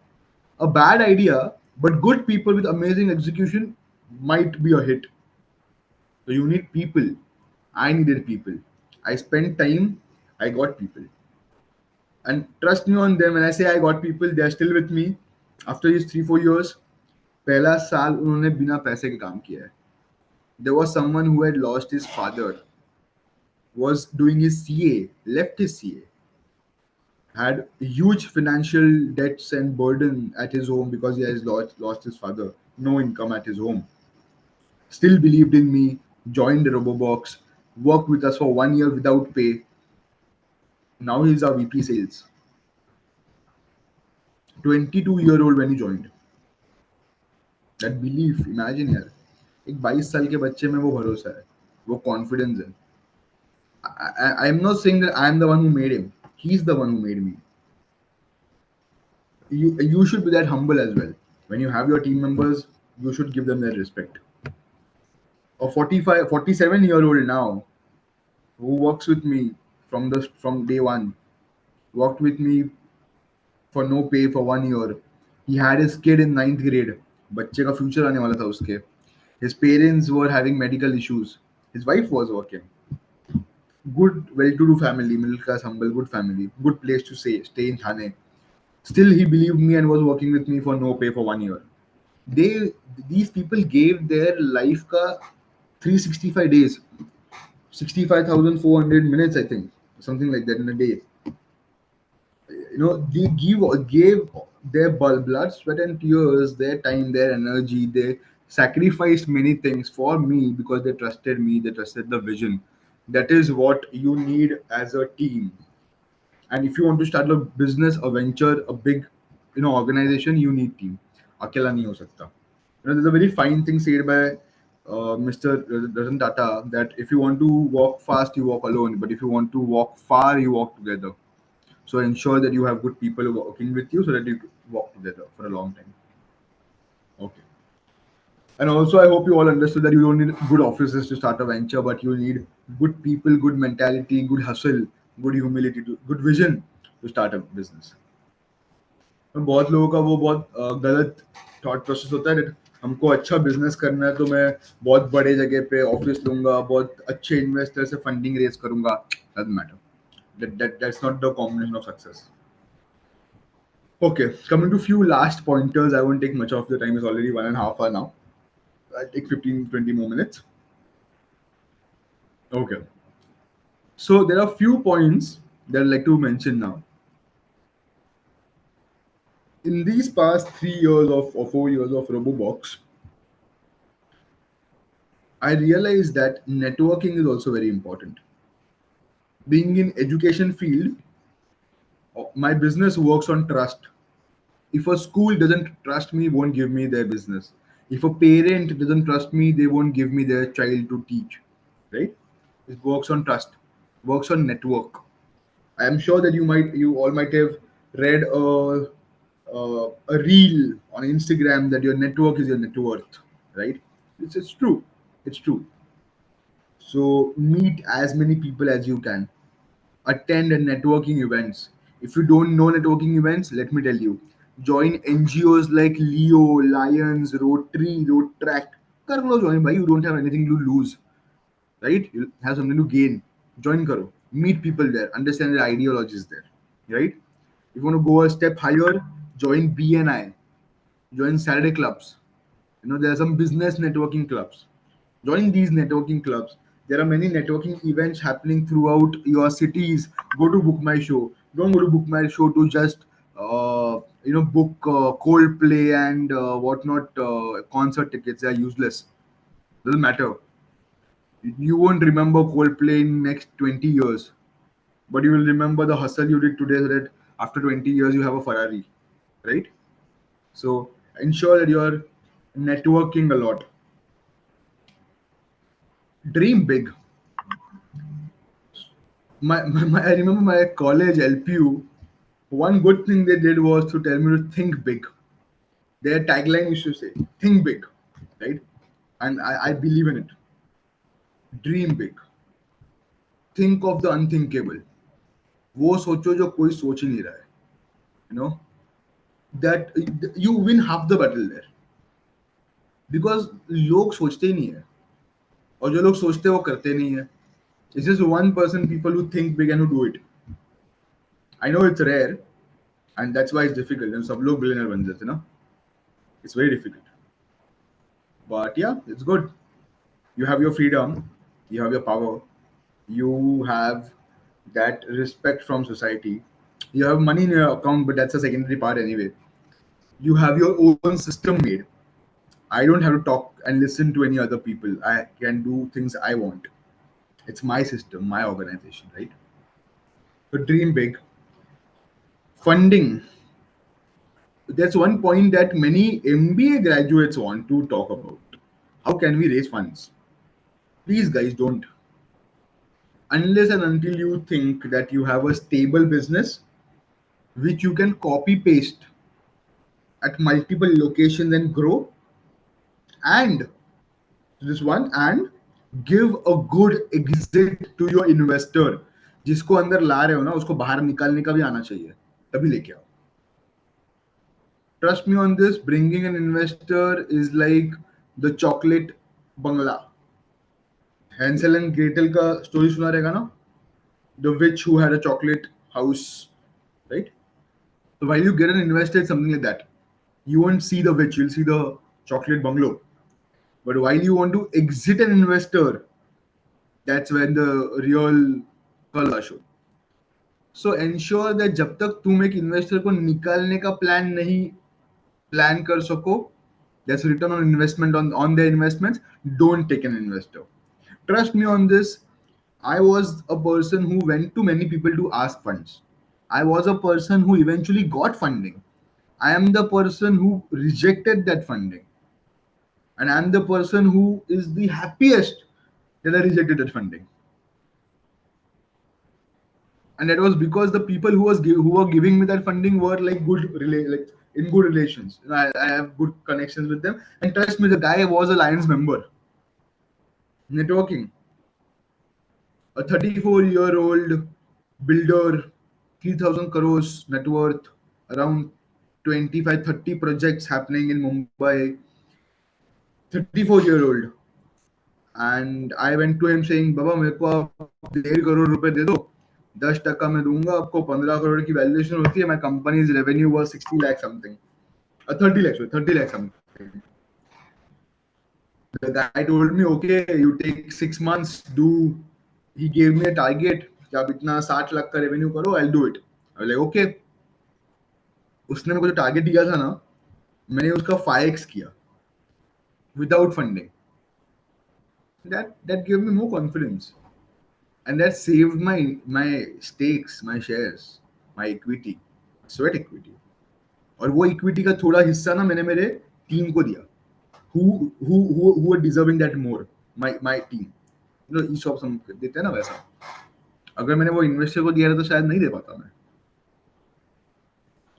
A bad idea, but good people with amazing execution might be a hit. So you need people. I needed people. I spent time, I got people. And trust me on them, when I say I got people, they are still with me. After these 3-4 years, पहला साल उन्होंने बिना पैसे के काम किया है. There was someone who had lost his father, was doing his CA, left his CA, had huge financial debts and burden at his home because he has lost his father, no income at his home. Still believed in me, joined the Robobox, worked with us for 1 year without pay. Now he's our VP sales. 22-year-old when he joined. That belief, imagine यार, एक 22 साल के बच्चे में वो भरोसा है, वो कॉन्फिडेंस है. I'm not saying that I'm the one who made him. He's the one who made me. You should be that humble as well. When you have your team members, you should give them that respect. A 45, 47-year-old now who works with me from day one, worked with me for no pay for 1 year. He had his kid in ninth grade. बच्चे का future आने वाला था उसके. His parents were having medical issues. His wife was working. Good, well-to-do family, middle class, humble, good family, good place to stay in Thane. Still, he believed me and was working with me for no pay for 1 year. They These people gave their life ka 365 days, 65,400 minutes, I think, something like that in a day. They gave their blood, sweat, and tears, their time, their energy. They sacrificed many things for me because they trusted me. They trusted the vision. That is what you need as a team. And if you want to start a business, a venture, a big, organization, you need team. अकेला नहीं हो सकता. There's a very fine thing said by Mr. Ratan Tata that if you want to walk fast, you walk alone. But if you want to walk far, you walk together. So ensure that you have good people working with you so that you walk together for a long time. Okay. And also, I hope you all understood that you don't need good offices to start a venture, but you need good people, good mentality, good hustle, good humility, good vision to start a business. बहुत लोगों का वो बहुत गलत thought process होता है. हमको अच्छा बिजनेस करना है तो मैं बहुत बड़े जगह पे ऑफिस लूंगा, बहुत अच्छे इन्वेस्टर से फंडिंग रेज करूंगा. Doesn't matter. That's not the combination of success. Okay, coming to few last pointers. I won't take much of the time. It's already 1.5 hours now. I'll take 15-20 more minutes. Okay. So there are few points that I'd like to mention now. In these past 3 years or 4 years of Robobox, I realized that networking is also very important. Being in education field, my business works on trust. If a school doesn't trust me, won't give me their business. If a parent doesn't trust me, they won't give me their child to teach. Right? It works on trust, works on network. I am sure that you all might have read a reel on Instagram that your network is your net worth, right? It's true. It's true. So meet as many people as you can. Attend networking events. If you don't know networking events, let me tell you. Join NGOs like Leo, Lions, Rotary, Road Track. कर लो join भाई. You don't have anything to lose, right? You have something to gain. Join करो. Meet people there, understand their ideologies there, right? If you want to go a step higher, join BNI, join Saturday clubs. There are some business networking clubs. Join these networking clubs. There are many networking events happening throughout your cities. Go to Book My Show. Don't go to Book My Show to just book Coldplay and whatnot concert tickets. They are useless. Doesn't matter. You won't remember Coldplay in next 20 years, but you will remember the hustle you did today so that after 20 years you have a Ferrari, right? So ensure that you're networking a lot. Dream big. I remember my college LPU. One good thing they did was to tell me to think big. Their tagline used to say, "Think big," right? And I believe in it. Dream big. Think of the unthinkable. वो सोचो जो कोई सोच ही नहीं रहा है. You know that you win half the battle there because लोग सोचते ही नहीं है और जो लोग सोचते हैं वो करते नहीं है. It's just 1% people who think big and who do it. I know it's rare and that's why it's difficult. And सब लोग billionaire बन जाते हैं ना. It's very difficult. But yeah, it's good. You have your freedom, you have your power, you have that respect from society. You have money in your account, but that's a secondary part anyway. You have your own system made. I don't have to talk and listen to any other people. I can do things I want. It's my system, my organization, right? So dream big. Funding. That's one point that many MBA graduates want to talk about. How can we raise funds? Please, guys, don't. Unless and until you think that you have a stable business which you can copy paste at multiple locations and grow, and this one, and give a good exit to your investor. जिसको अंदर ला रहे हो ना उसको बाहर निकालने का भी आना चाहिए, तभी लेके आओ. Trust me on this, bringing an investor is like the chocolate bangla. Hansel and Gretel का स्टोरी सुना रहेगा ना, the witch who had a chocolate house, right? So while you get an investor, it's something like that. You won't see the witch, you'll see the chocolate bungalow. But while you want to exit an investor, that's when the real color show. So ensure that जब तक तुम एक investor को निकालने का plan नहीं plan कर सको, that's return on investment on their investments, don't take an investor. Trust me on this. I was a person who went to many people to ask funds. I was a person who eventually got funding. I am the person who rejected that funding. And I'm the person who is the happiest that I rejected that funding. And that was because the people who were giving me that funding were like like in good relations. I have good connections with them. And trust me, the guy was a Lions member. Networking. A 34-year-old builder, 3,000 crores net worth, around 25, 30 projects happening in Mumbai, 34-year-old. And I went to him saying, बाबा मेरे को आप 1.5 करोड़ रुपए दे दो, 10% मैं दूंगा आपको, 15 करोड़ की valuation होती है, my company's revenue was 60 lakh something, 30 lakhs, 30 lakhs something. The guy told me, okay, you take 6 months, do. He gave me a target कि आप इतना 60 लाख का रेवेन्यू करो, I'll do it. I was like, okay. उसने मेरे को जो target दिया था ना, मैंने उसका 5x किया without funding. That gave me more confidence, and that saved my stakes, my shares, my equity, sweat equity. और वो इक्विटी का थोड़ा हिस्सा ना मैंने मेरे टीम को दिया, who were deserving that more. My team, ESOP हम देते हैं ना वैसा. अगर मैंने वो इन्वेस्टर को दिया था तो शायद नहीं दे पाता मैं.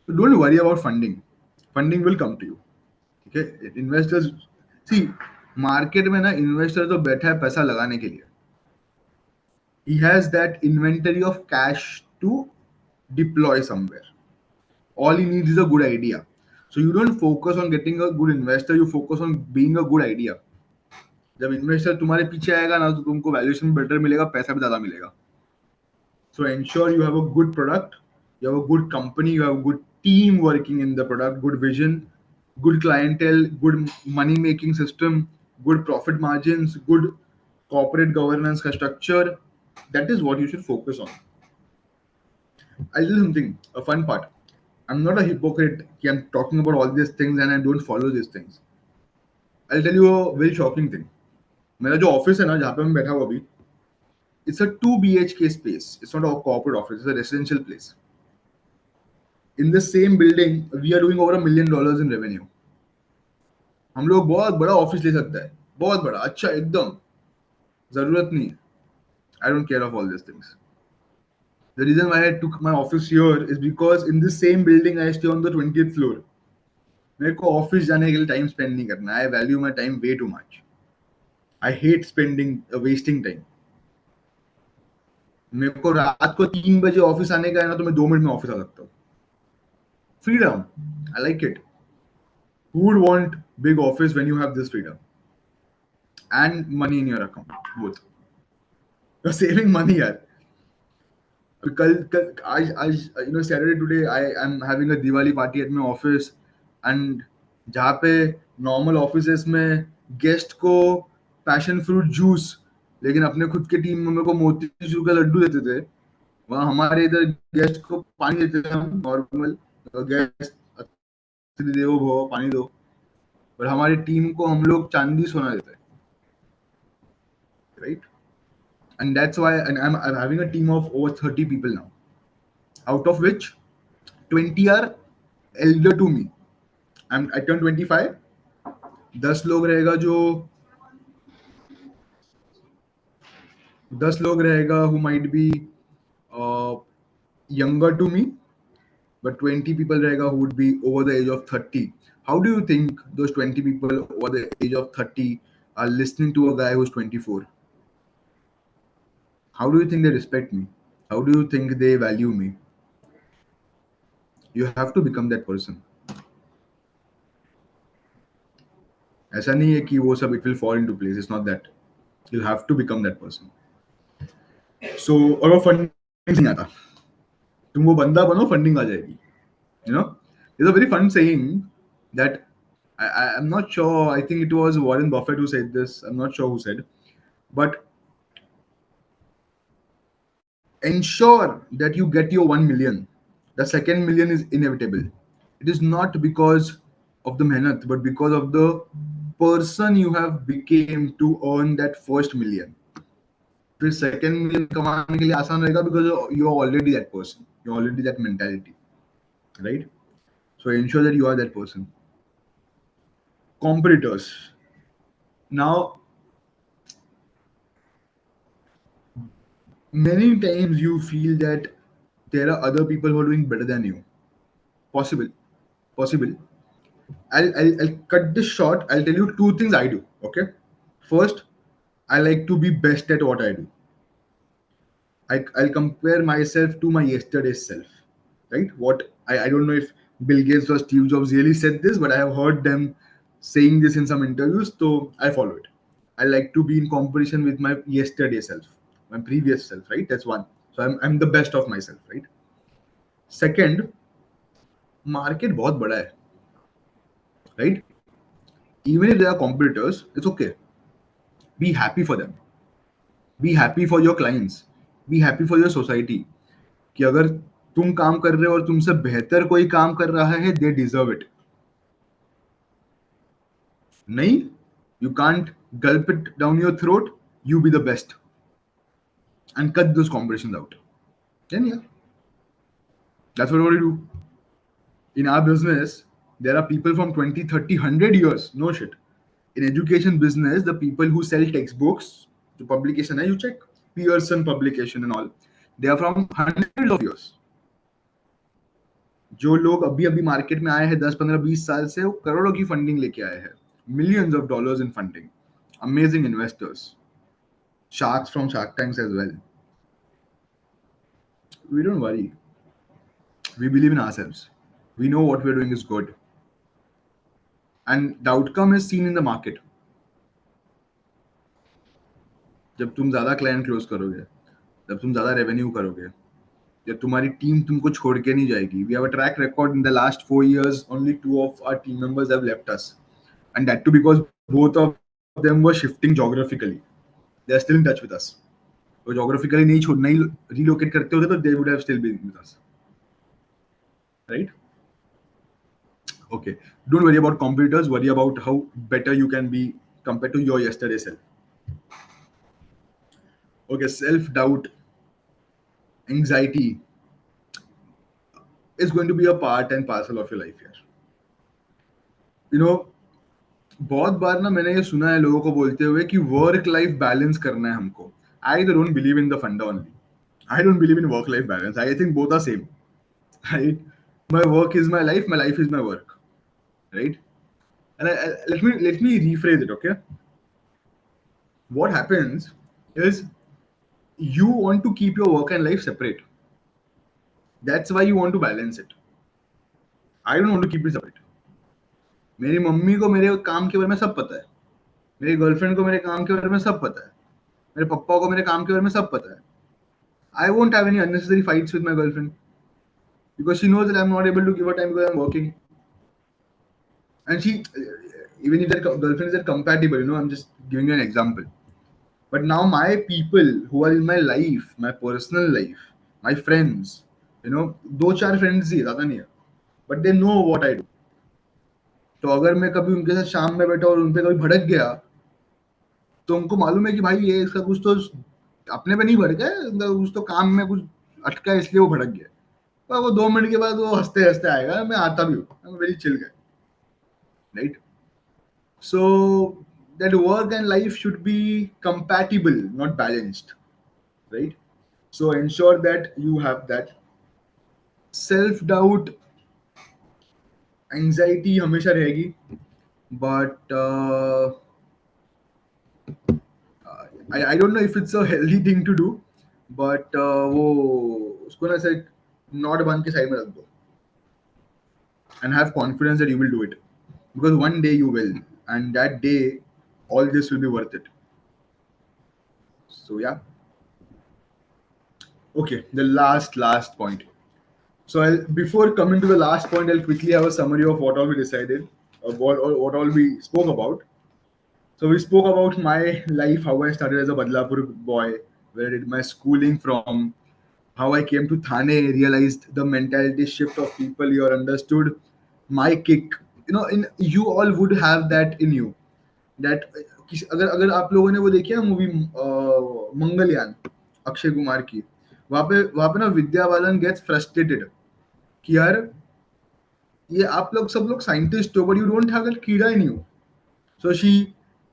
So don't worry about funding. Funding will come to you. Okay, investors, see, market में ना इन्वेस्टर तो बैठा है पैसा लगाने के लिए. He has that inventory of cash to deploy somewhere. All he needs is a good idea. So you don't focus on getting a good investor, you focus on being a good idea. जब investor तुम्हारे पीछे आएगा ना तो तुमको valuation better मिलेगा, पैसा भी ज्यादा मिलेगा. So ensure you have a good product, you have a good company, you have a good team working in the product, good vision, good clientele, good money making system, good profit margins, good corporate governance structure. That is what you should focus on. I'll tell you something, a fun part. I'm not a hypocrite. I'm talking about all these things and I don't follow these things. I'll tell you a very shocking thing. मेरा जो office है ना जहाँ पे मैं बैठा हूँ अभी, it's a 2 BHK space. It's not a corporate office. It's a residential place. In the same building, we are doing over $1 million in revenue. हम लोग बहुत बड़ा ऑफिस ले सकता है, बहुत बड़ा, अच्छा एकदम, जरूरत नहीं. I don't care of all these things. The reason why I took my office here is because in the same building I stay on the 20th floor. मेरे को ऑफिस जाने के लिए टाइम स्पेंड नहीं करना. I value my time way too much. I hate spending wasting time. मेरे को रात को 3 बजे ऑफिस आने का है ना तो मैं 2 मिनट में ऑफिस आ सकता हूँ. Freedom. I like it. Who would want big office when you have this freedom and money in your account? Both. You're saving money, यार. कल आज Saturday today I am having a Diwali party at my office and जहाँ पे normal offices में guest को passion fruit juice लेकिन अपने खुद के टीम मेंबर को मोतीचूर का लड्डू देते थे, वहाँ हमारे इधर गेस्ट को पानी देते थे. हम नॉर्मल गेस्ट देवो भव पानी दो, पर हमारी टीम को हम लोग चांदी सोना देते हैं, right? And that's why, and I'm having a team of over 30 people now, out of which 20 are elder to me. I turned 25. 10 लोग रहेगा जो 10 लोग रहेगा who might be uh, younger to me, but 20 people रहेगा who would be over the age of 30. How do you think those 20 people over the age of 30 are listening to a guy who's 24? How do you think they respect me? How do you think they value me? You have to become that person. ऐसा नहीं है कि वो सब it will fall into place. It's not that. You'll have to become that person. So अगर funding नहीं आता, तुम वो बंदा बनो, फंडिंग आ जाएगी. You know, there's a very fun saying that I'm not sure. I think it was Warren Buffett who said this. I'm not sure who said, but ensure that you get your 1 million. The second million is inevitable. It is not because of the mehnat, but because of the person you have became to earn that first million. फिर second million कमाने के लिए आसान रहेगा because you are already that person. You're already that mentality, right? So ensure that you are that person. Competitors. Now, many times you feel that there are other people who are doing better than you. Possible. Possible. I'll cut this short. I'll tell you two things I do. Okay. First, I like to be best at what I do. I'll compare myself to my yesterday's self. Right? I don't know if Bill Gates or Steve Jobs really said this, but I have heard them saying this in some interviews, so I follow it. I like to be in competition with my yesterday self, my previous self, right? That's one. So I'm the best of myself, right? Second, market बहुत बड़ा है, right? Even if there are competitors, it's okay. Be happy for them. Be happy for your clients. Be happy for your society. कि अगर तुम काम कर रहे हो और तुमसे बेहतर कोई काम कर रहा है, they deserve it. नहीं, you can't gulp it down your throat. You be the best and cut those competitions out. Then yeah, that's what we do. In our business, there are people from 20, 30, 100 years. No shit. In education business, the people who sell textbooks, the publication, you check Pearson publication and all, they are from hundreds of years. जो लोग अभी अभी market में आए हैं 10, 15, 20 साल से, वो करोड़ों की फंडिंग लेके आए हैं, millions of dollars in funding, amazing investors, sharks from Shark Tanks as well. We don't worry. We believe in ourselves. We know what we're doing is good. And the outcome is seen in the market. जब तुम ज्यादा client close करोगे, जब तुम ज्यादा revenue करोगे, या तुम्हारी टीम तुमको छोड़ के नहीं जाएगी. We have a track record in the last 4 years. Only two of our team members have left us, and that too because both of them were shifting geographically. They are still in touch with us. तो geographically नहीं relocate करते होते तो they would have still been with us, right? Okay. Don't worry about competitors. Worry about how better you can be compared to your yesterday self. Okay. Self doubt, anxiety is going to be a part and parcel of your life here. You know, बहुत बार ना मैंने ये सुना है लोगों को बोलते हुए कि वर्क लाइफ बैलेंस करना है हमको. I don't believe in the funda only. I don't believe in work life balance. I think both are same, right? My work is my life is my work, right? And let me rephrase it, okay? What happens is you want to keep your work and life separate. That's why you want to balance it. I don't want to keep it separate. मेरी mummy को मेरे काम के बारे में सब पता है. मेरी गर्लफ्रेंड को मेरे काम के बारे में सब पता है. मेरे पप्पा को मेरे काम के बारे में सब पता है. I won't have any unnecessary fights with my girlfriend because she knows that I'm not able to give her time because I'm working. And she, even if that girlfriend is that compatible, I'm just giving you an example. But now my people who are in my life, my personal life, my friends, दो चार friends ही ज़्यादा नहीं है, but they know what I do. तो अगर मैं कभी उनके साथ शाम में बैठा और उन पे कभी भड़क गया, तो उनको मालूम है कि भाई ये इसका कुछ तो अपने पे नहीं भड़का है, इनका कुछ तो काम में कुछ अटका है इसलिए वो भड़क गया. तो वो 2 मिनट के बाद वो हंसते हंसते आएगा. मैं आता भी हूँ. Very chill guy, right? So that work and life should be compatible, not balanced, right? So ensure that you have that. Self doubt, anxiety हमेशा रहेगी, but I don't know if it's a healthy thing to do, but वो उसको ना ऐसे not बन के side में रख दो and have confidence that you will do it, because one day you will, and that day all this will be worth it. So yeah. Okay, the last point. So before coming to the last point, I'll quickly have a summary of what all we decided, or what all we spoke about. So we spoke about my life, how I started as a Badlapur boy, where I did my schooling from, how I came to Thane, realized the mentality shift of people here, understood my kick. In you all would have that in you. That अगर अगर आप लोगों ने वो देखी है ना movie Mangalyaan, Akshay Kumar की, वहां पे ना विद्या बालन गेट्स फ्रस्ट्रेटेड कि यार ये आप लोग सब लोग साइंटिस्ट हो but you don't have that कीड़ा इन you. So she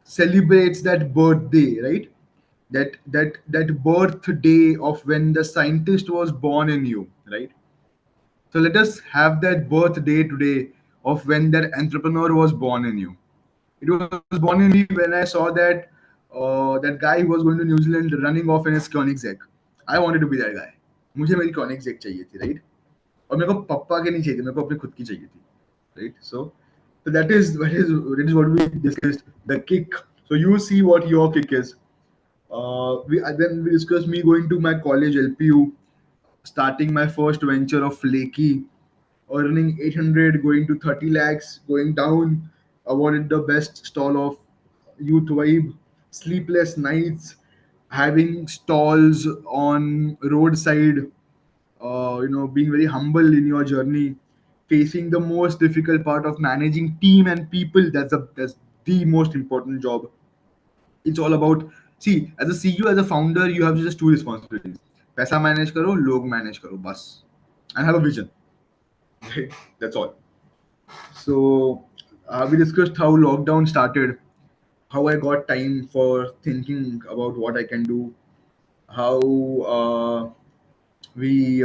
celebrates that birthday, right? That birthday of when the scientist was born in you, right? So let us have that birthday today of when that entrepreneur was born in you. It was born in me when I saw that guy who was going to New Zealand running off in his Koenigsegg. I wanted to be that guy. मुझे मेरी Koenigsegg चाहिए थी, right? और मेरे को पप्पा के नहीं चाहिए थी, मेरे को अपनी खुद की चाहिए थी, right? So that is what we discussed, the kick. So you see what your kick is. Then we discussed me going to my college LPU, starting my first venture of flaky, earning 800, going to 30 lakhs, going down, awarded the best stall of youth vibe, sleepless nights, having stalls on roadside, being very humble in your journey, facing the most difficult part of managing team and people. That's the most important job. It's all about, see, as a CEO, as a founder, you have just two responsibilities: पैसा manage करो, लोग manage करो, बस, and have a vision. Right? That's all. So we discussed how lockdown started, how I got time for thinking about what I can do, how we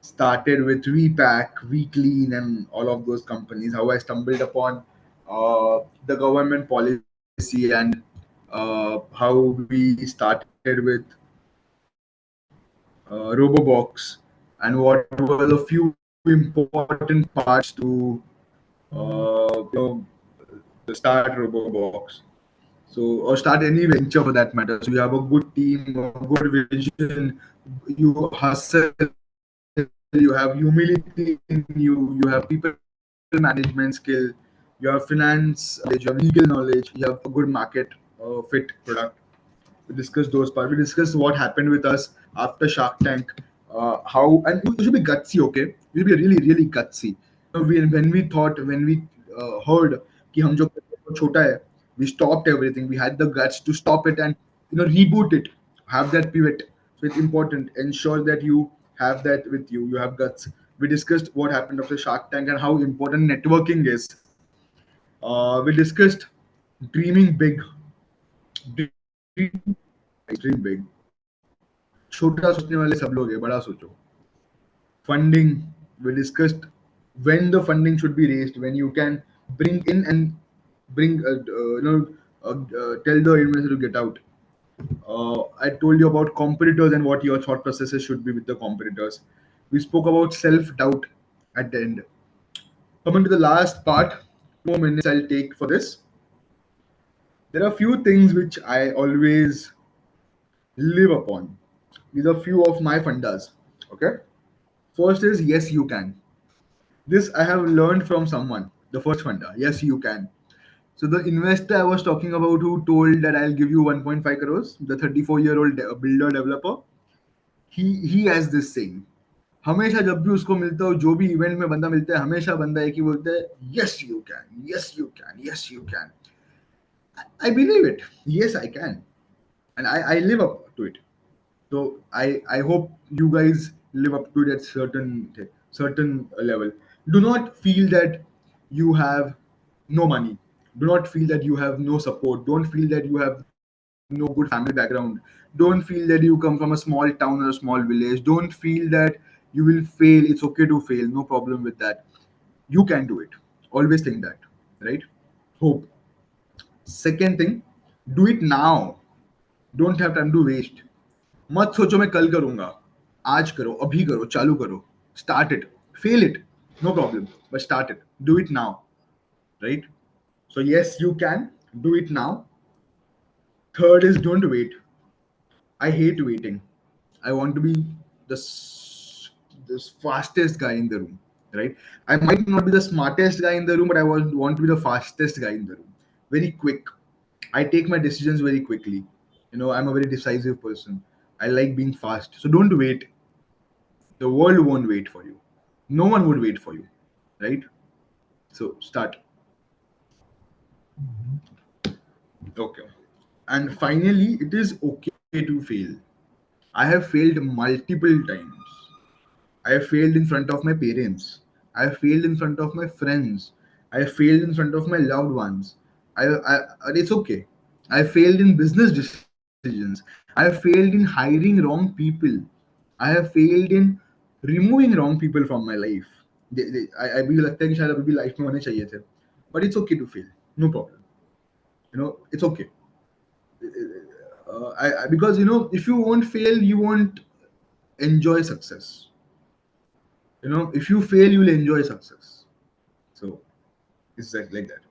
started with Repack, Clean, and all of those companies. How I stumbled upon the government policy, and how we started with Robobox, and what were the few important parts to uh, you know start Robobox. So, or start any venture for that matter. So you have a good team, a good vision, you hustle, you have humility in you have people management skill, you have finance knowledge, you have legal knowledge, you have a good market fit product. We discussed those parts. We discussed what happened with us after Shark Tank. How and you should be gutsy, okay? You should be really, really gutsy. When we thought, when we heard कि हम जो कर रहे हैं वो छोटा है, we stopped everything. We had the guts to stop it and reboot it, have that pivot. So it's important. Ensure that you have that with you. You have guts. We discussed what happened after Shark Tank and how important networking is. We discussed dreaming big. Dream big, guys. Dream big. छोटा सोचने वाले सब लोग हैं, बड़ा सोचो. Funding, we discussed when the funding should be raised, when you can bring in and bring tell the investor to get out. I told you about competitors and what your thought processes should be with the competitors. We spoke about self doubt at the end. Coming to the last part, 2 more minutes I'll take for this. There are few things which I always live upon. These are few of my fundas. Okay. First is yes, you can. This I have learned from someone. The first funda. Yes, you can. So the investor I was talking about who told that I'll give you 1.5 crores, the 34-year-old builder developer, he has this saying. हमेशा जब भी उसको मिलता हो, जो भी event में बंदा मिलता है, हमेशा बंदा एक ही बोलता है, yes you can, yes you can, yes you can. I believe it. Yes, I can, and I live up to it. So I hope you guys live up to that certain level. Do not feel that you have no money. Do not feel that you have no support. Don't feel that you have no good family background. Don't feel that you come from a small town or a small village. Don't feel that you will fail. It's okay to fail. No problem with that. You can do it. Always think that, right? Hope. Second thing, do it now. Don't have time to waste. मत सोचो मैं कल करूंगा. आज करो, अभी करो, चालू करो. Start it. Fail it. No problem. But start it. Do it now. Right? So yes, you can do it now. Third is don't wait. I hate waiting. I want to be the fastest guy in the room. Right? I might not be the smartest guy in the room, but I want to be the fastest guy in the room. Very quick. I take my decisions very quickly. I'm a very decisive person. I like being fast. So don't wait. The world won't wait for you. No one would wait for you. Right? So start. Okay. And finally, it is okay to fail. I have failed multiple times. I have failed in front of my parents. I have failed in front of my friends. I have failed in front of my loved ones. It's okay. I have failed in business decisions. I have failed in hiring wrong people. I have failed in removing wrong people from my life. अभी लगता है कि शायद अभी भी life में होने चाहिए थे. But it's okay to fail. No problem. It's okay. Because if you won't fail, you won't enjoy success. If you fail, you'll enjoy success. So it's like that.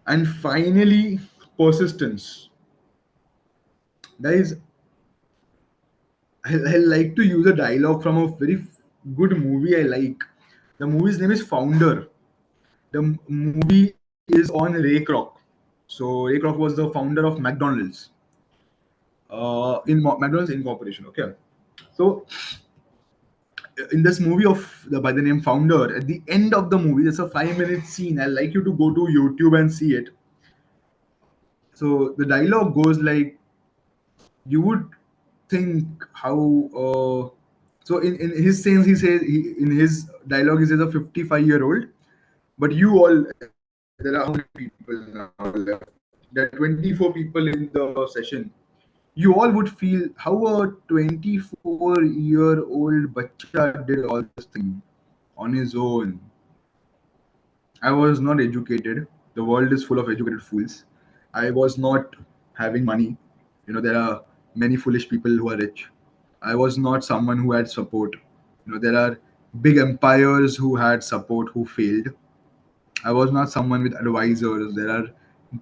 And finally, persistence. Guys, I like to use a dialogue from a very good movie I like. The movie's name is Founder. The movie is on Ray Kroc. So Ray Kroc was the founder of McDonald's. McDonald's Incorporation. Okay. So in this movie by the name Founder, at the end of the movie, there's a 5 minute scene. I'd like you to go to YouTube and see it. So the dialogue goes like, you would think how. So in his sense, in his dialogue, he says a 55-year-old, but you all, there are how many people now left? There are 24 people in the session. You all would feel how a 24-year-old bacha did all this thing on his own. I was not educated. The world is full of educated fools. I was not having money. There are many foolish people who are rich. I was not someone who had support. There are big empires who had support who failed. I was not someone with advisors. There are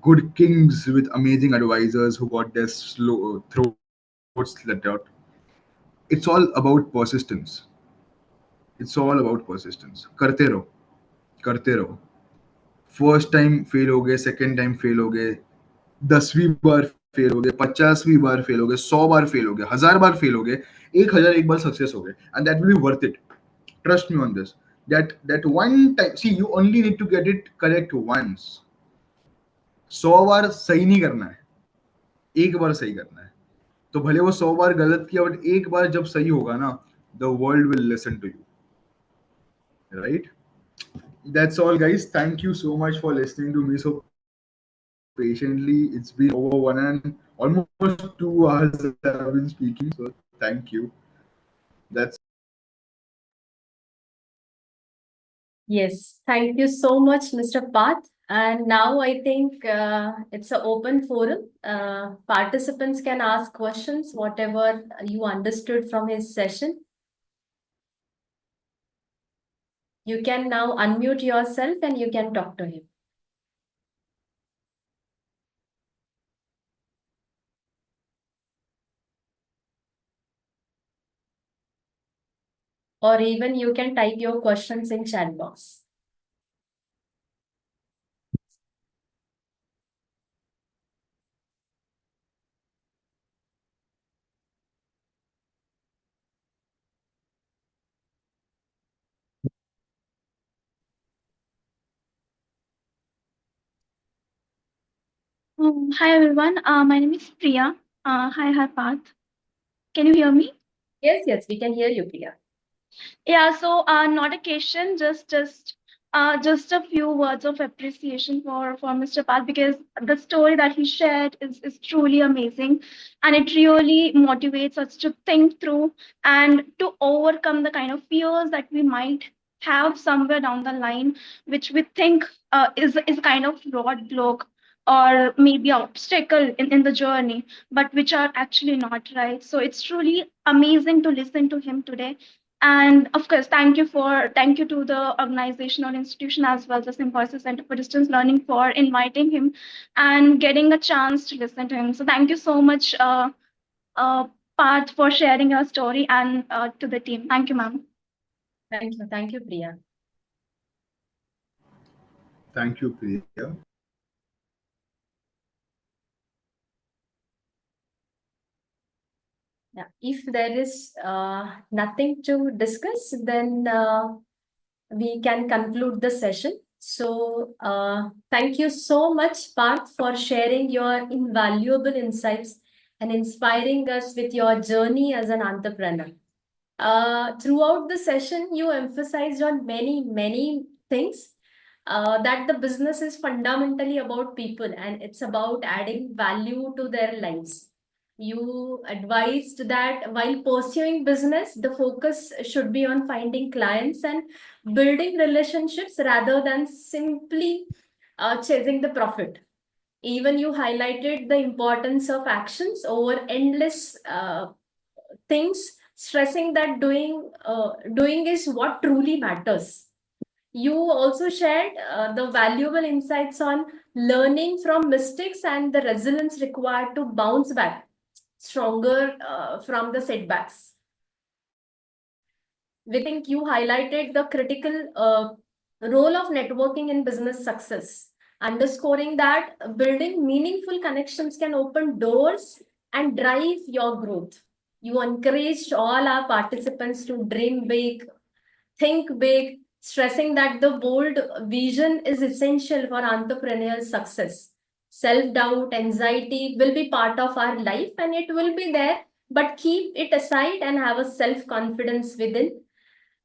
good kings with amazing advisors who got their throats slit out. It's all about persistence. It's all about persistence. करते रहो. First time fail हो गए, second time fail हो गए, 10वीं बार fail हो गए, 50वीं बार fail हो गए, 100 बार फेल हो गए, 1000 बार फेल हो गए, 1001 बार सक्सेस हो गए, and that will be worth it. Trust me on this. That one time, see, you only need to get it correct once. 100 बार सही नहीं करना है, एक बार सही करना है. तो भले वो 100 बार गलत किया, बट एक बार जब सही होगा ना, the world will listen to you, right? That's all, guys. Thank you so much for listening to me so patiently. It's been over 1 and almost 2 hours I've been speaking, so thank you. That's it. Yes, thank you so much, Mr. Parth. And now I think it's an open forum. Participants can ask questions, whatever you understood from his session. You can now unmute yourself and you can talk to him. Or even you can type your questions in chat box. Hi everyone, my name is Priya. Hi Harpath. Can you hear me? Yes, yes, we can hear you, Priya. Yeah, so not a question, just a few words of appreciation for Mr. Pal, because the story that he shared is truly amazing, and it really motivates us to think through and to overcome the kind of fears that we might have somewhere down the line, which we think is kind of roadblock or maybe obstacle in the journey, but which are actually not, right? So it's truly amazing to listen to him today. And of course, thank you to the organization or institution as well, the Symbiosis Center for Distance Learning, for inviting him and getting a chance to listen to him. So thank you so much, uh, Parth, for sharing your story, and to the team. Thank you, ma'am. Thank you, Priya. Thank you, Priya. Yeah. If there is nothing to discuss, then we can conclude the session. So, thank you so much, Parth, for sharing your invaluable insights and inspiring us with your journey as an entrepreneur. Throughout the session, you emphasized on many things. That the business is fundamentally about people and it's about adding value to their lives. You advised that while pursuing business, the focus should be on finding clients and building relationships rather than simply chasing the profit. Even you highlighted the importance of actions over endless things, stressing that doing is what truly matters. You also shared the valuable insights on learning from mistakes and the resilience required to bounce back stronger from the setbacks. We think you highlighted the critical role of networking in business success, underscoring that building meaningful connections can open doors and drive your growth. You encouraged all our participants to dream big, think big, stressing that the bold vision is essential for entrepreneurial success. Self doubt, anxiety will be part of our life and it will be there, but keep it aside and have a self confidence within.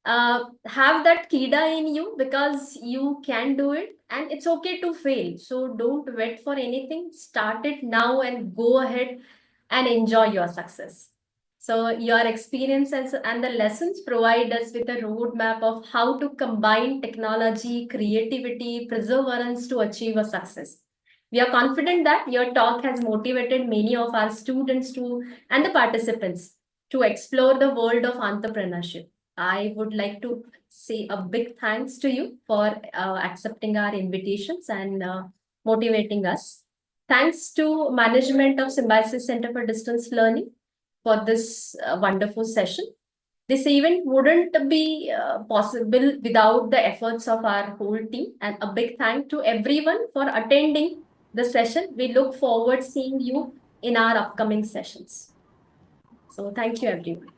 Have that kida in you because you can do it and it's okay to fail. So don't wait for anything. Start it now and go ahead and enjoy your success. So your experiences and the lessons provide us with a roadmap of how to combine technology, creativity, perseverance to achieve a success. We are confident that your talk has motivated many of our students to and the participants to explore the world of entrepreneurship. I would like to say a big thanks to you for accepting our invitations and motivating us. Thanks to management of Symbiosis Center for Distance Learning for this wonderful session. This event wouldn't be possible without the efforts of our whole team. And a big thank to everyone for attending the session. We look forward seeing you in our upcoming sessions. So thank you, everyone.